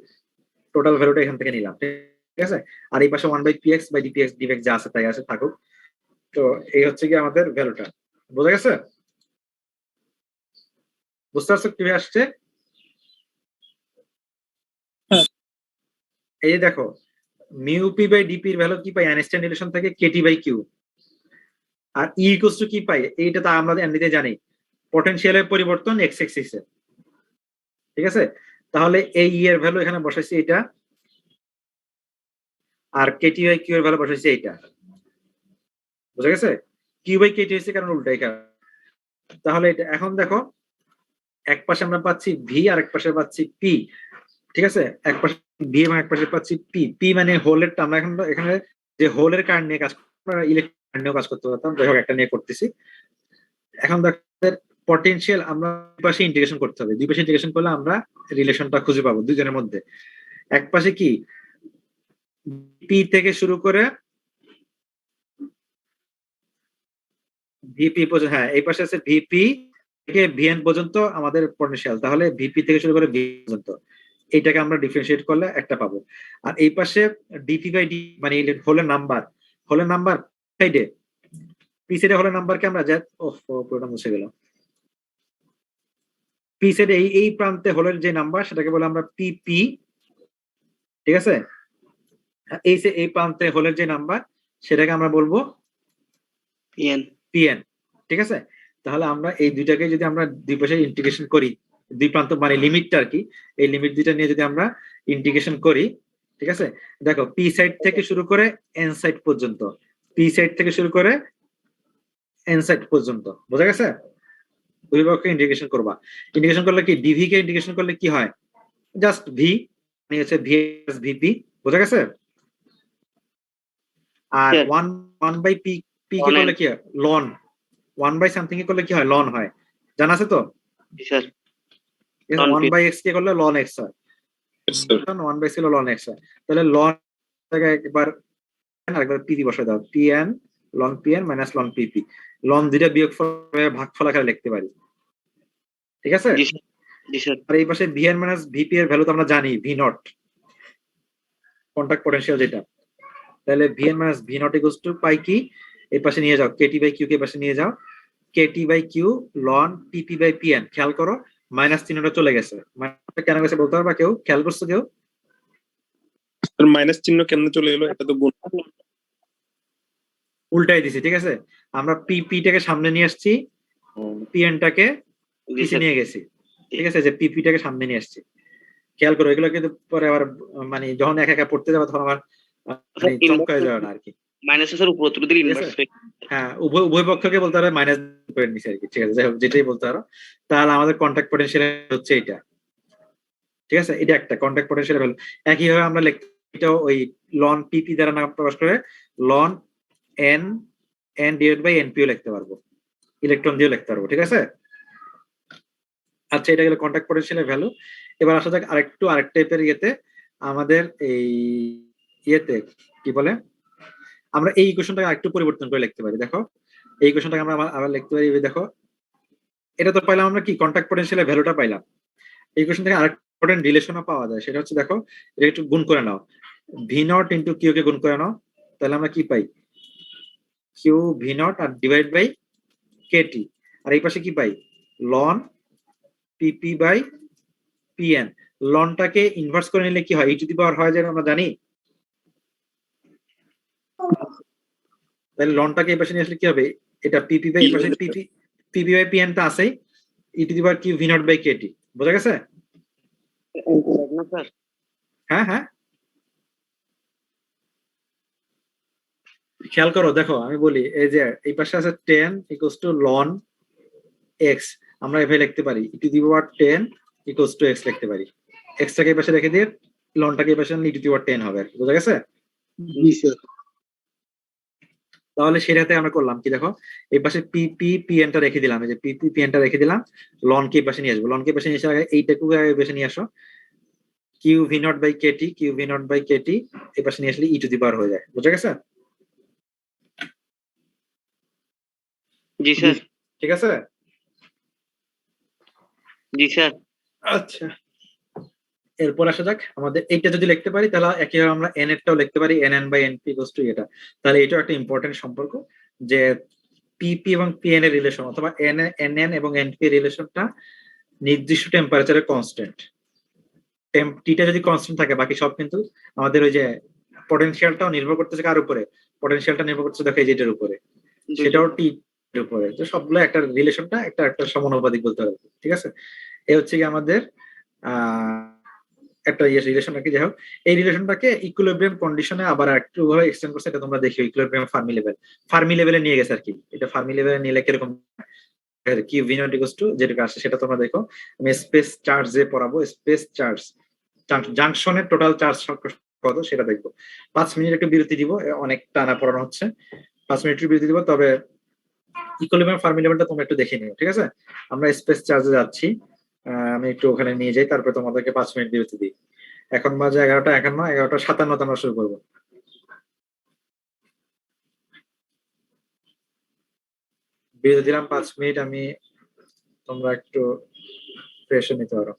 টোটাল ভ্যালুটা এখান থেকে নিলাম, ঠিক আছে। আর এই পাশে 1 বাই পিএক্স বাই ডিপিএক্স ডিভিএক্স যা আছে তাই আছে থাকুক। তো এই হচ্ছে কি আমাদের ভ্যালুটা। বোঝা গেছে? বুঝতে পারছো কিভাবে আসছে? এই যে দেখো মিউ পি বাই ডিপি এর ভ্যালু কি পাই আইনস্টাইন রিলেশন থেকে কেটি বাই কিউ, আর ই ইকুয়ালস টু কি পাই, এইটা তো আমরা এমনিতে জানি পটেনশিয়ালের পরিবর্তন এক্স এক্সিসে, ঠিক আছে। তাহলে এই ই এর ভ্যালু এখানে বসাইছি এটা, আর কেটি বাই কিউ এর ভ্যালু বসাইছি এইটা। বুঝা গেছে? কিউ বাই কেটি হয়েছে কারণ উল্টাই কারণ। তাহলে এটা এখন দেখো এক পাশে আমরা পাচ্ছি ভি আর এক পাশে পাচ্ছি পি, ঠিক আছে। এক পাশে ভি এবং এক পাশে পাচ্ছি পি। পি মানে হোলের, আমরা এখন এখানে যে হোলের কারেন্ট নিয়ে কাজ ইলেকট্রিক নিয়েও কাজ করতে পারতাম, যাই হোক একটা নিয়ে করতেছি। এখন দেখো পটেনশিয়াল আমরা দুই পাশে ইন্টিগ্রেশন করতে হবে, দুই পাশে ইন্টিগ্রেশন করলে আমরা রিলেশনটা খুঁজে পাবো দুজনের মধ্যে। এক পাশে কি পি থেকে শুরু করে ভিপি পর্যন্ত, হ্যাঁ এই পাশে আছে ভিপি থেকে ভিএন পর্যন্ত আমাদের পটেনশিয়াল, তাহলে ভিপি থেকে শুরু করে ভি পর্যন্ত এইটাকে আমরা ডিফারেন্সিয়েট করলে একটা পাবো। আর এই পাশে ডিপি বাই ডি মানে হোলের নাম্বার সাইডে, পি সাইডে হোলের নাম্বারকে আমরা পুরোটা মুছে গেল, পি সাইডে এই প্রান্তে হোলের যে নাম্বার সেটাকে বলে আমরা পিপি, ঠিক আছে। এই প্রান্তে হোলের যে নাম্বার সেটাকে আমরা বলবো পিএন, ঠিক আছে। তাহলে আমরা এই দুইটাকে যদি আমরা দুই পাশে ইন্টিগ্রেশন করি, দুই প্রান্ত মানে লিমিটটা আর কি, এই লিমিট দুইটা নিয়ে যদি আমরা ইন্টিগ্রেশন করি, ঠিক আছে। দেখো পি সাইড থেকে শুরু করে এন সাইড পর্যন্ত, পি সাইড থেকে শুরু করে এন সাইড পর্যন্ত, বোঝা গেছে? দুই পক্ষে ইন্টিগ্রেশন করবা, ইন্টিগ্রেশন করলে কি ডিভি কে ইন্টিগ্রেশন করলে কি হয়, জাস্ট ভি মানে হচ্ছে ভি এস ভিপি, বোঝা গেছে? আর 1 বাই পি কে করলে কি হয় লন, 1 বাই সামথিং কে করলে কি হয় লন হয়, জানা আছে তো? স্যার 1 বাই এক্স কে করলে লন এক্স হয়, 1 বাই ছিল লন এক্স হয়। তাহলে লন একবার আরেকবার পি বসায় দাও, PN ln PN minus ln PP, ln দুইটা বিয়োগফল ভাগফল আকারে লিখতে পারি, ঠিক আছে। আর এই পাশে ভিএন মাইনাস ভিপি এর ভ্যালু তো আমরা জানি ভি নট, কন্টাক্ট পটেনশিয়াল যেটা, তাহলে VN minus V naught equals to পাই কি এই পাশে নিয়ে যাও, কেটি বাই কিউ কে পাশে নিয়ে যাও, KT by Q ln PP by PN. খেয়াল করো মাইনাস চিহ্নটা চলে গেছে, মাইনাসটা কেন গেছে বলতে পারবা কেউ? খেয়াল করছো কেউ? মাইনাস চিহ্ন কেমনে চলে এলো? এটা তো গুণ। উল্টাই দিছি, ঠিক আছে? আমরা পিপিটাকে সামনে নিয়ে আসছি, পিএনটাকে পিছিয়ে নিয়ে গেছি, ঠিক আছে? যে পিপিটাকে সামনে নিয়ে আসছি। খেয়াল করো এগুলো কিন্তু পরে আবার মানে যখন একা একা পড়তে যাবো তখন আমার মানে চমকায় যাবে না আর কি। মাইনাস এর উপর তুলে দিলে ঠিক ইনভার্স আছে? হ্যাঁ, উভয় পক্ষকে বলতে পারো মাইনাস করে নিছি আর কি, ঠিক আছে? যাই হোক, যেটাই বলতে পারো। তাহলে আমাদের কন্টাক্ট পটেনশিয়াল হচ্ছে এটা, ঠিক আছে? এটা একটা কন্টাক্ট পটেনশিয়াল ভ্যালু। একইভাবে আমরা এটাও ওই লন পিপি দ্বারা না প্রকাশ করে ln N N divide by NPO লিখতে পারবো, ইলেকট্রন দিয়েও লিখতে পারবো, ঠিক আছে? আচ্ছা, এটা গেল কন্টাক্ট পটেনশিয়ালের ভ্যালু। এবার আসা যাক আরেক টাইপের ইয়েতে, আমাদের এই ইয়েতে কি বলে, আমরা এই ইকুয়েশনটাকে আরেকটু পরিবর্তন করে লিখতে পারি। দেখো এই ইকুয়েশনটাকে আমরা আবার লিখতে পারি, দেখো এটা তো পাইলাম আমরা কি কন্টাক্ট পটেনশিয়ালের ভ্যালুটা পাইলাম। এই ইকুয়েশন থেকে আরেকটা ইম্পর্টেন্ট রিলেশনও পাওয়া যায়, সেটা হচ্ছে দেখো এটা একটু গুণ করে নাও, ভি নট ইন্টু কিউ কে গুণ করে নাও, তাহলে আমরা কি পাই? কিউ ভি নট আর ডিভাইড বাই কেটি, আর এই পাশে কি পাই? Ln PP by PN. লনটাকে ইনভার্স করে নিলে কি হয়? ই টু দি পাওয়ার হয়, যেন আমরা জানি। তাহলে লনটাকে এই পাশে নিয়ে আসলে কি হবে? এটা পিপি বাই এই পাশে পিপি পিপি বাই পিএন টা আছেই, e to the power Q V naught by KT. বোঝা গেছে? হ্যাঁ হ্যাঁ, খেয়াল করো, দেখো আমি বলি, এই যে এই পাশে আছে 10 ইকুয়ালস টু লন এক্স, আমরা এভাবে লিখতে পারি e to the power 10 equals to X লিখতে পারি। এক্সটাকে এই পাশে রেখে দিয়ে লনটাকে এই পাশে ই টু দি পাওয়ার 10 হবে আর কি। বোঝা গেছে? জি স্যার। তাহলে সেটাতে আমরা করলাম কি, দেখো এই পাশে পিপি পিএন টা রেখে দিলাম, এই যে পিপি পিএন টা রেখে দিলাম, লন কে এই পাশে নিয়ে আসবো, লন কে এই পাশে নিয়ে আসার আগে এইটাকে এই পাশে নিয়ে আসো, Q V naught by KT, Q V naught by KT এই পাশে নিয়ে আসলে ই টু দি পাওয়ার হয়ে যায়। বোঝা গেছে? জি স্যার। ঠিক আছে? জি স্যার। আচ্ছা, এরপর আসা যাক, আমাদের এইটা যদি লিখতে পারি তাহলে একইভাবে আমরা এন এরটাও লিখতে পারি, N N by N P equals to এটা। তাহলে এটাও একটা ইম্পর্টেন্ট সম্পর্ক, যে পিপি এবং পিএন এর রিলেশন অথবা এন এন এন এবং এনপি এর রিলেশনটা নির্দিষ্ট টেম্পারেচারে কনস্ট্যান্ট। টিটা যদি কনস্ট্যান্ট থাকে বাকি সব কিন্তু আমাদের ওই যে পটেনশিয়ালটাও নির্ভর করতেছে কার উপরে? পটেনশিয়ালটা নির্ভর করতেছে দেখো এই যেটার উপরে, সেটাও টি এর উপরে। তো সবগুলো একটা রিলেশনটা একটা একটা সমানুপাতিক বলতে হবে, ঠিক আছে? এই হচ্ছে কি আমাদের একটা রিলেশন আর কি। যাই হোক, এই রিলেশনটাকে ইকুইলিব্রিয়াম কন্ডিশনে আবার একটু ভাবে এক্সটেন্ড করছে, এটা তোমরা দেখো ইকুইলিব্রিয়াম ফার্মি লেভেলে নিয়ে গেছে আর কি। এটা ফার্মি লেভেলে নিলে কিরকম কি ভি নট ইকুয়ালস টু যেটা আসে সেটা তোমরা দেখো। আমি স্পেস চার্জে পড়াবো, স্পেস চার্জ জাংশনের টোটাল চার্জ কত সেটা দেখবো। 5 মিনিট একটু বিরতি দিব, অনেক টানা পড়ানো হচ্ছে। 5 মিনিট একটু বিরতি দিব, তবে ইকুইলিব্রিয়াম ফার্মি লেভেলটা তোমরা একটু দেখে নিও, ঠিক আছে? আমরা স্পেস চার্জে যাচ্ছি, আমি একটু ওখানে নিয়ে যাই, তারপরে তোমাদেরকে 5 মিনিট বিরতি দিই। এখন বাজে 11টা 51, 11টা 57 আমরা শুরু করবো। বিরতি দিলাম 5 মিনিট, আমি তোমরা একটু ফ্রেশ নিতে পারো।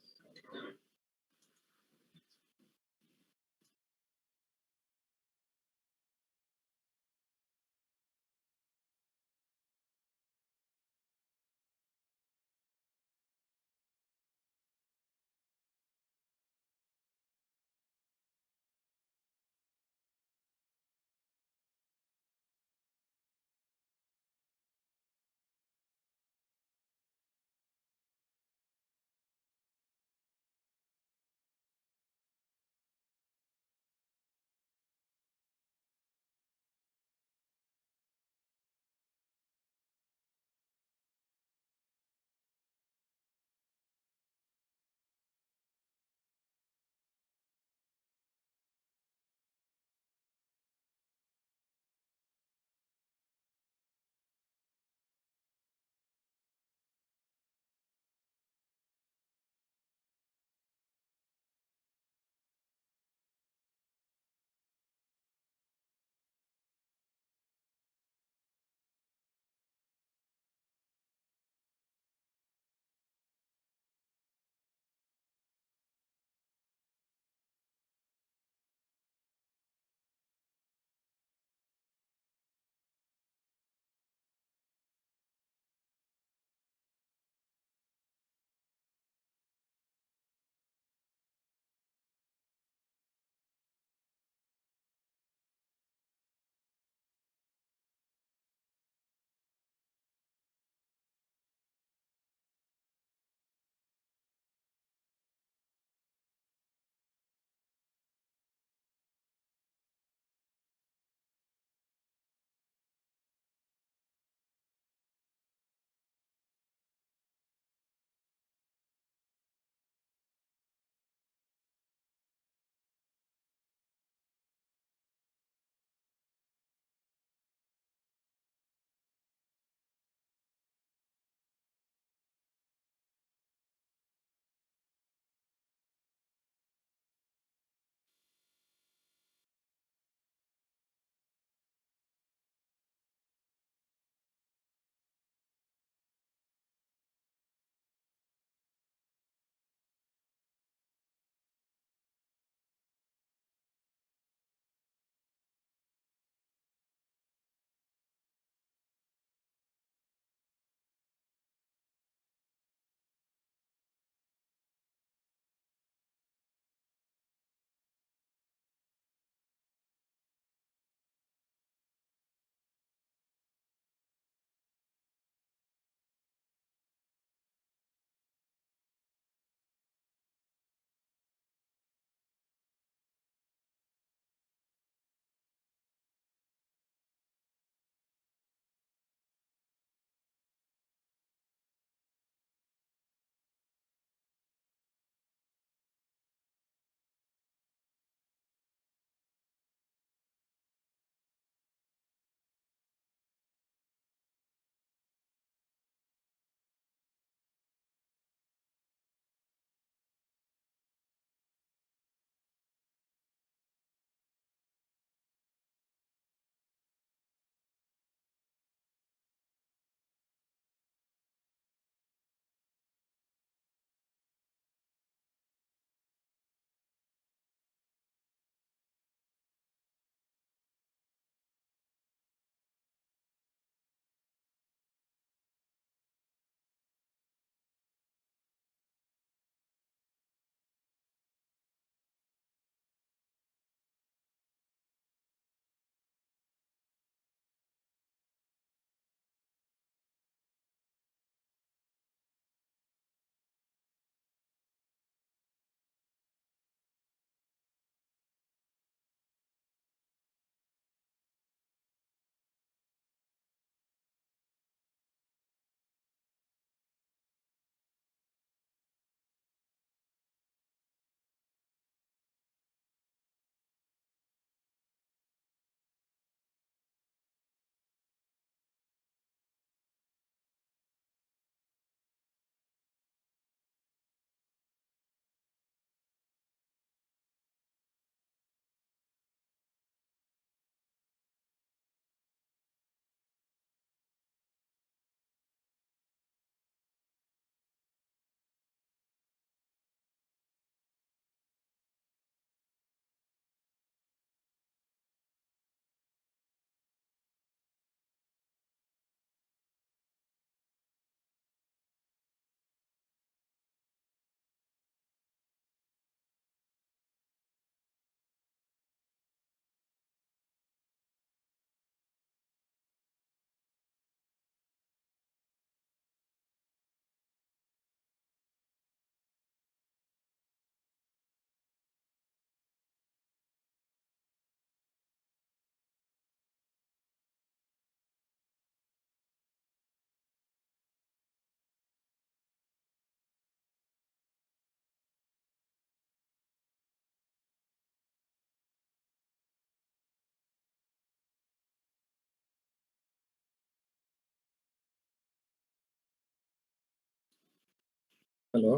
হ্যালো,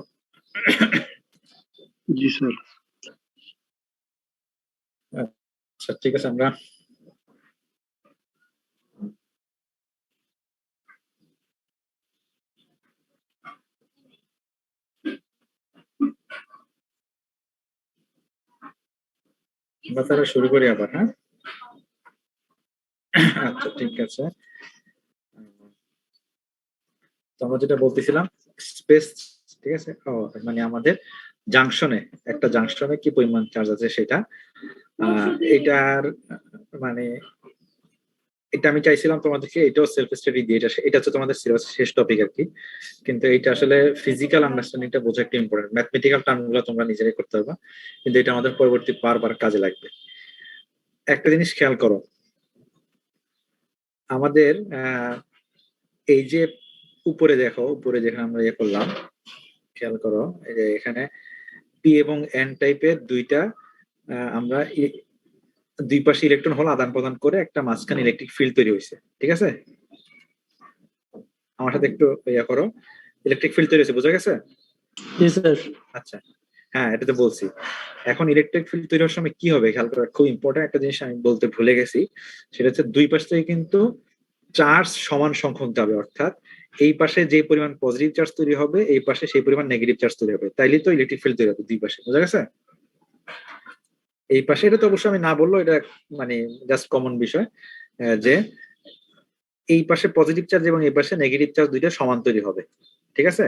जी सर। আচ্ছা ঠিক আছে, আমরা তাহলে শুরু করি আবার। হ্যাঁ, আচ্ছা ঠিক আছে। তো আমরা যেটা বলতেছিলাম স্পেস, ঠিক আছে। মানে আমাদের জাংশনে, একটা জাংশনে কি পরিমাণ চার্জ আছে সেটা, এটার মানে এটা আমি চাইছিলাম তোমাদেরকে এটাও সেলফ স্টাডি দিয়ে, এটা হচ্ছে তোমাদের সিলেবাসের শেষ টপিক আর কি। কিন্তু এটা আসলে ফিজিক্যাল আন্ডারস্ট্যান্ডিংটা বোঝা একটু ইম্পর্টেন্ট, ম্যাথমেটিক্যাল টার্মগুলো তোমরা নিজেরাই করতে পারবা, কিন্তু এটা আমাদের পরবর্তী বারবার কাজে লাগবে। একটা জিনিস খেয়াল করো, আমাদের এই যে উপরে দেখো, উপরে যেখানে আমরা ইয়ে করলাম, খেয়াল করো এই যে এখানে পি এবং এন টাইপের দুইটা আমরা দুই পাশে ইলেকট্রন হল আদান প্রদান করে একটা মাঝখানে ইলেকট্রিক ফিল্ড তৈরি হয়েছে, ঠিক আছে। আমার সাথে একটু ইয়া করো, ইলেকট্রিক ফিল্ড তৈরি হয়েছে, বোঝা গেছে? জি স্যার। আচ্ছা, হ্যাঁ এটা তো বলছি। এখন ইলেকট্রিক ফিল্ড তৈরি হওয়ার সময় কি হবে খেয়াল করো, খুব ইম্পর্টেন্ট একটা জিনিস আমি বলতে ভুলে গেছি, সেটা হচ্ছে দুই পাশ থেকে কিন্তু চার্জ সমান সংখ্যক যাবে, অর্থাৎ এই পাশে যে পরিমাণ পজিটিভ চার্জ তৈরি হবে এই পাশে সেই পরিমাণ নেগেটিভ চার্জ তৈরি হবে, তাইলে তো ইলেকট্রিক ফিল্ড তৈরি হবে দুই পাশে, বোঝা গেছে? এই পাশে, এটা তো অবশ্যই আমি না বললেও এটা মানে জাস্ট কমন বিষয়, যে এই পাশে পজিটিভ চার্জ এবং এই পাশে নেগেটিভ চার্জ দুইটা সমান তৈরি হবে, ঠিক আছে?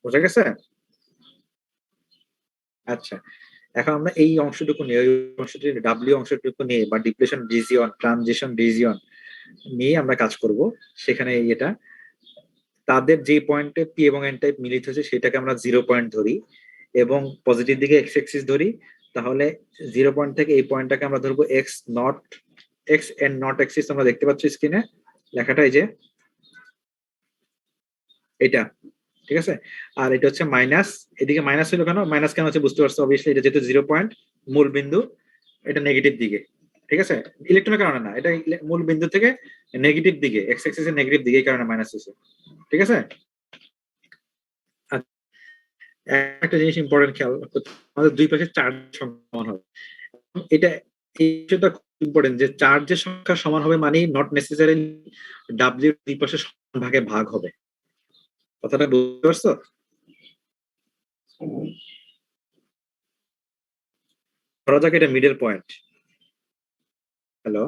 বোঝা গেছে? আচ্ছা, এখন আমরা এই অংশটুকু নিয়ে, ওই অংশটি ডাব্লিউ অংশটুকু নিয়ে বা ডিপ্লেশন রিজিয়ন, ট্রানজিশন রিজিয়ন নিয়ে আমরা কাজ করব। সেখানে এটা তাদের যে পয়েন্টে পি এবং এন টাইপ মিলিত হয়েছে সেটাকে আমরা 0 পয়েন্ট ধরি এবং পজিটিভ দিকে এক্স এক্সিস ধরি, তাহলে 0 পয়েন্ট থেকে এই পয়েন্টটাকে আমরা ধরবো X naught, X and naught axis. তোমরা দেখতে পাচ্ছ স্ক্রিনে লেখাটা, এই যে এটা, ঠিক আছে। আর এটা হচ্ছে মাইনাস, এদিকে মাইনাস হলো কেন, মাইনাস কেন হচ্ছে বুঝতে পারছো অবভিয়াসলি, এটা যেহেতু 0 পয়েন্ট মূল বিন্দু, এটা নেগেটিভ দিকে, ঠিক আছে। ইলেকট্রনের কারণে না, এটা মূল বিন্দু থেকে নেগেটিভ দিকে, এক্স এক্সিস এর নেগেটিভ দিকে, এই কারণে মাইনাস হয়েছে, ঠিক আছে। একটা জিনিস ইম্পর্টেন্ট খেয়াল করতে, আমাদের দুই পাশে চার্জ সমান হবে, এটা এই বিষয়টা খুব ইম্পর্টেন্ট যে চার্জের সংখ্যা সমান হবে মানে নট নেসেসারিলি ডাব্লিউ দুই পাশে সমান ভাগে ভাগ হবে, কথাটা বুঝতে পারছো? ধরা যাক এটা মিডল পয়েন্ট। হ্যালো,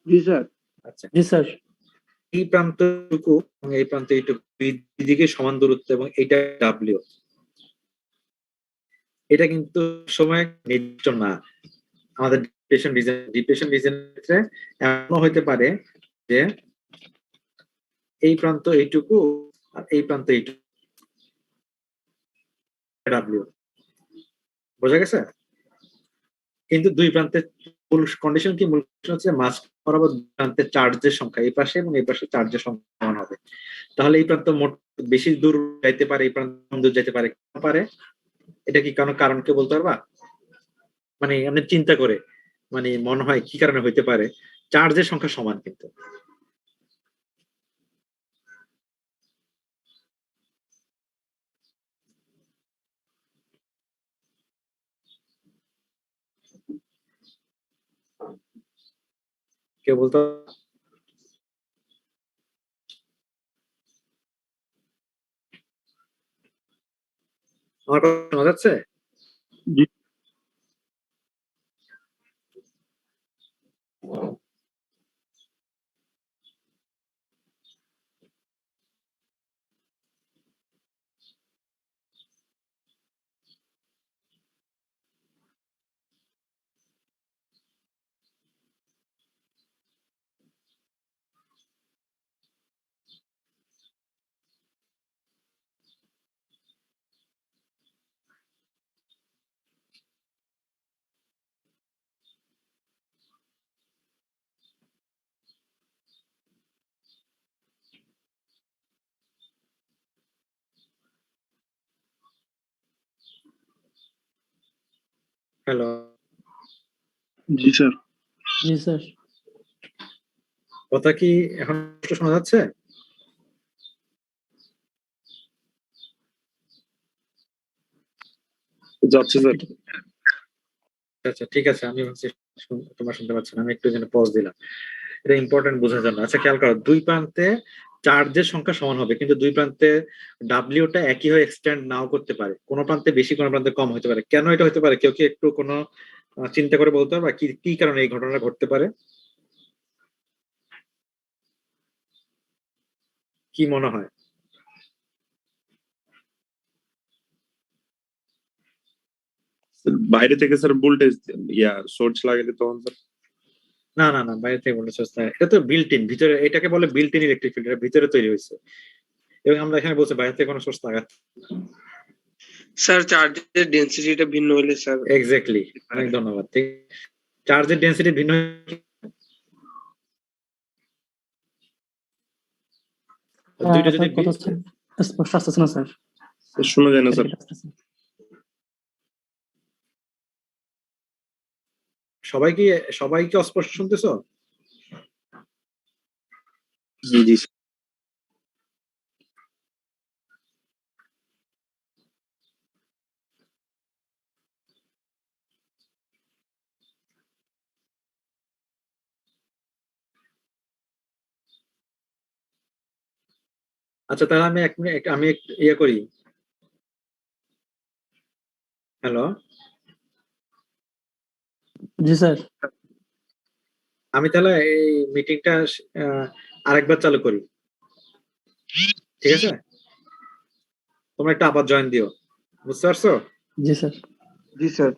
जी सर। আচ্ছা, জি স্যার। এই প্রান্তটুকু এবং এই প্রান্ত এইটুকু দুই দিকে সমান দূরত্ব এবং এটা ডাব্লিউ, এটা কিন্তু সময় নির্দিষ্ট না। আমাদের ডিপ্রেশন রিজনের ক্ষেত্রে এমনও হতে পারে যে এই প্রান্ত এইটুকু আর এই প্রান্ত এইটুকু ডাব্লিউ, বোঝা গেছে? কিন্তু দুই প্রান্তের মূল কন্ডিশন কি, মূল কন্ডিশন হচ্ছে মাঝ বরাবর দুই প্রান্তের চার্জের সংখ্যা এই পাশে এবং এই পাশে চার্জের সংখ্যা সমান হবে। তাহলে এই প্রান্ত মোট বেশি দূর যাইতে পারে, এই প্রান্ত কম দূর যেতে পারে, কেন পারে? এটা কি কোনো কারণ কেউ বলতে পারবা? মানে আপনি চিন্তা করে মানে মনে হয় কি কারণে হইতে পারে? চার্জের সংখ্যা সমান কিন্তু। কেউ বলতো? আমার কথা শোনা যাচ্ছে? जी হ্যালো, जी सर। জি স্যার। কথা কি এখন শোনা যাচ্ছে? যাচ্ছে স্যার। আচ্ছা ঠিক আছে, আমি ভাবছি তোমার শুনতে পাচ্ছ না, আমি একটু যেন পজ দিলাম, এটা ইম্পর্টেন্ট বোঝার জন্য। আচ্ছা খেয়াল করো, দুই প্রান্তে চার্জের সংখ্যা সমান হবে, কিন্তু দুই প্রান্তে ডাব্লিউটা একই হয়ে এক্সটেন্ড নাও করতে পারে, কোনো প্রান্তে বেশি কোনো প্রান্তে কম হতে পারে। কেন এটা হতে পারে, কেউ কি একটু কোনো চিন্তা করে বলতে পারবে কি কি কারণে এই ঘটনাটা ঘটতে পারে? কি মনে হয়? বাইরে থেকে স্যার ভোল্টেজ সোর্স লাগাইলে তখন স্যার। না না না, বাইরে থেকে বলতে চাচ্ছি না, এটা তো বিল্ট ইন ভিতরে, এটাকে বলে বিল্ট ইন ইলেকট্রিক ফিল্ড, এটা ভিতরে তৈরি হয়েছে। এবং আমরা এখানে বলছি বাইরে থেকে কোনো সোর্স লাগাচ্ছি। স্যার চার্জের ডেনসিটিটা ভিন্ন হলে স্যার। এক্স্যাক্টলি, অনেক ধন্যবাদ। ঠিক, চার্জের ডেনসিটি ভিন্ন দুইটা যদি স্পষ্ট আসতেছে না স্যার। শোনা যায় না স্যার। সবাইকে অস্পষ্ট শুনতেছো? জি জি আচ্ছা তাহলে আমি এক মিনিট, আমি একটু ইয়ে করি। হ্যালো, জি স্যার। আমি তাহলে এই মিটিংটা আরেকবার চালু করি, ঠিক আছে? তোমরা একটু আবার জয়েন দিও, বুঝতে পারছো? জি স্যার। জি স্যার।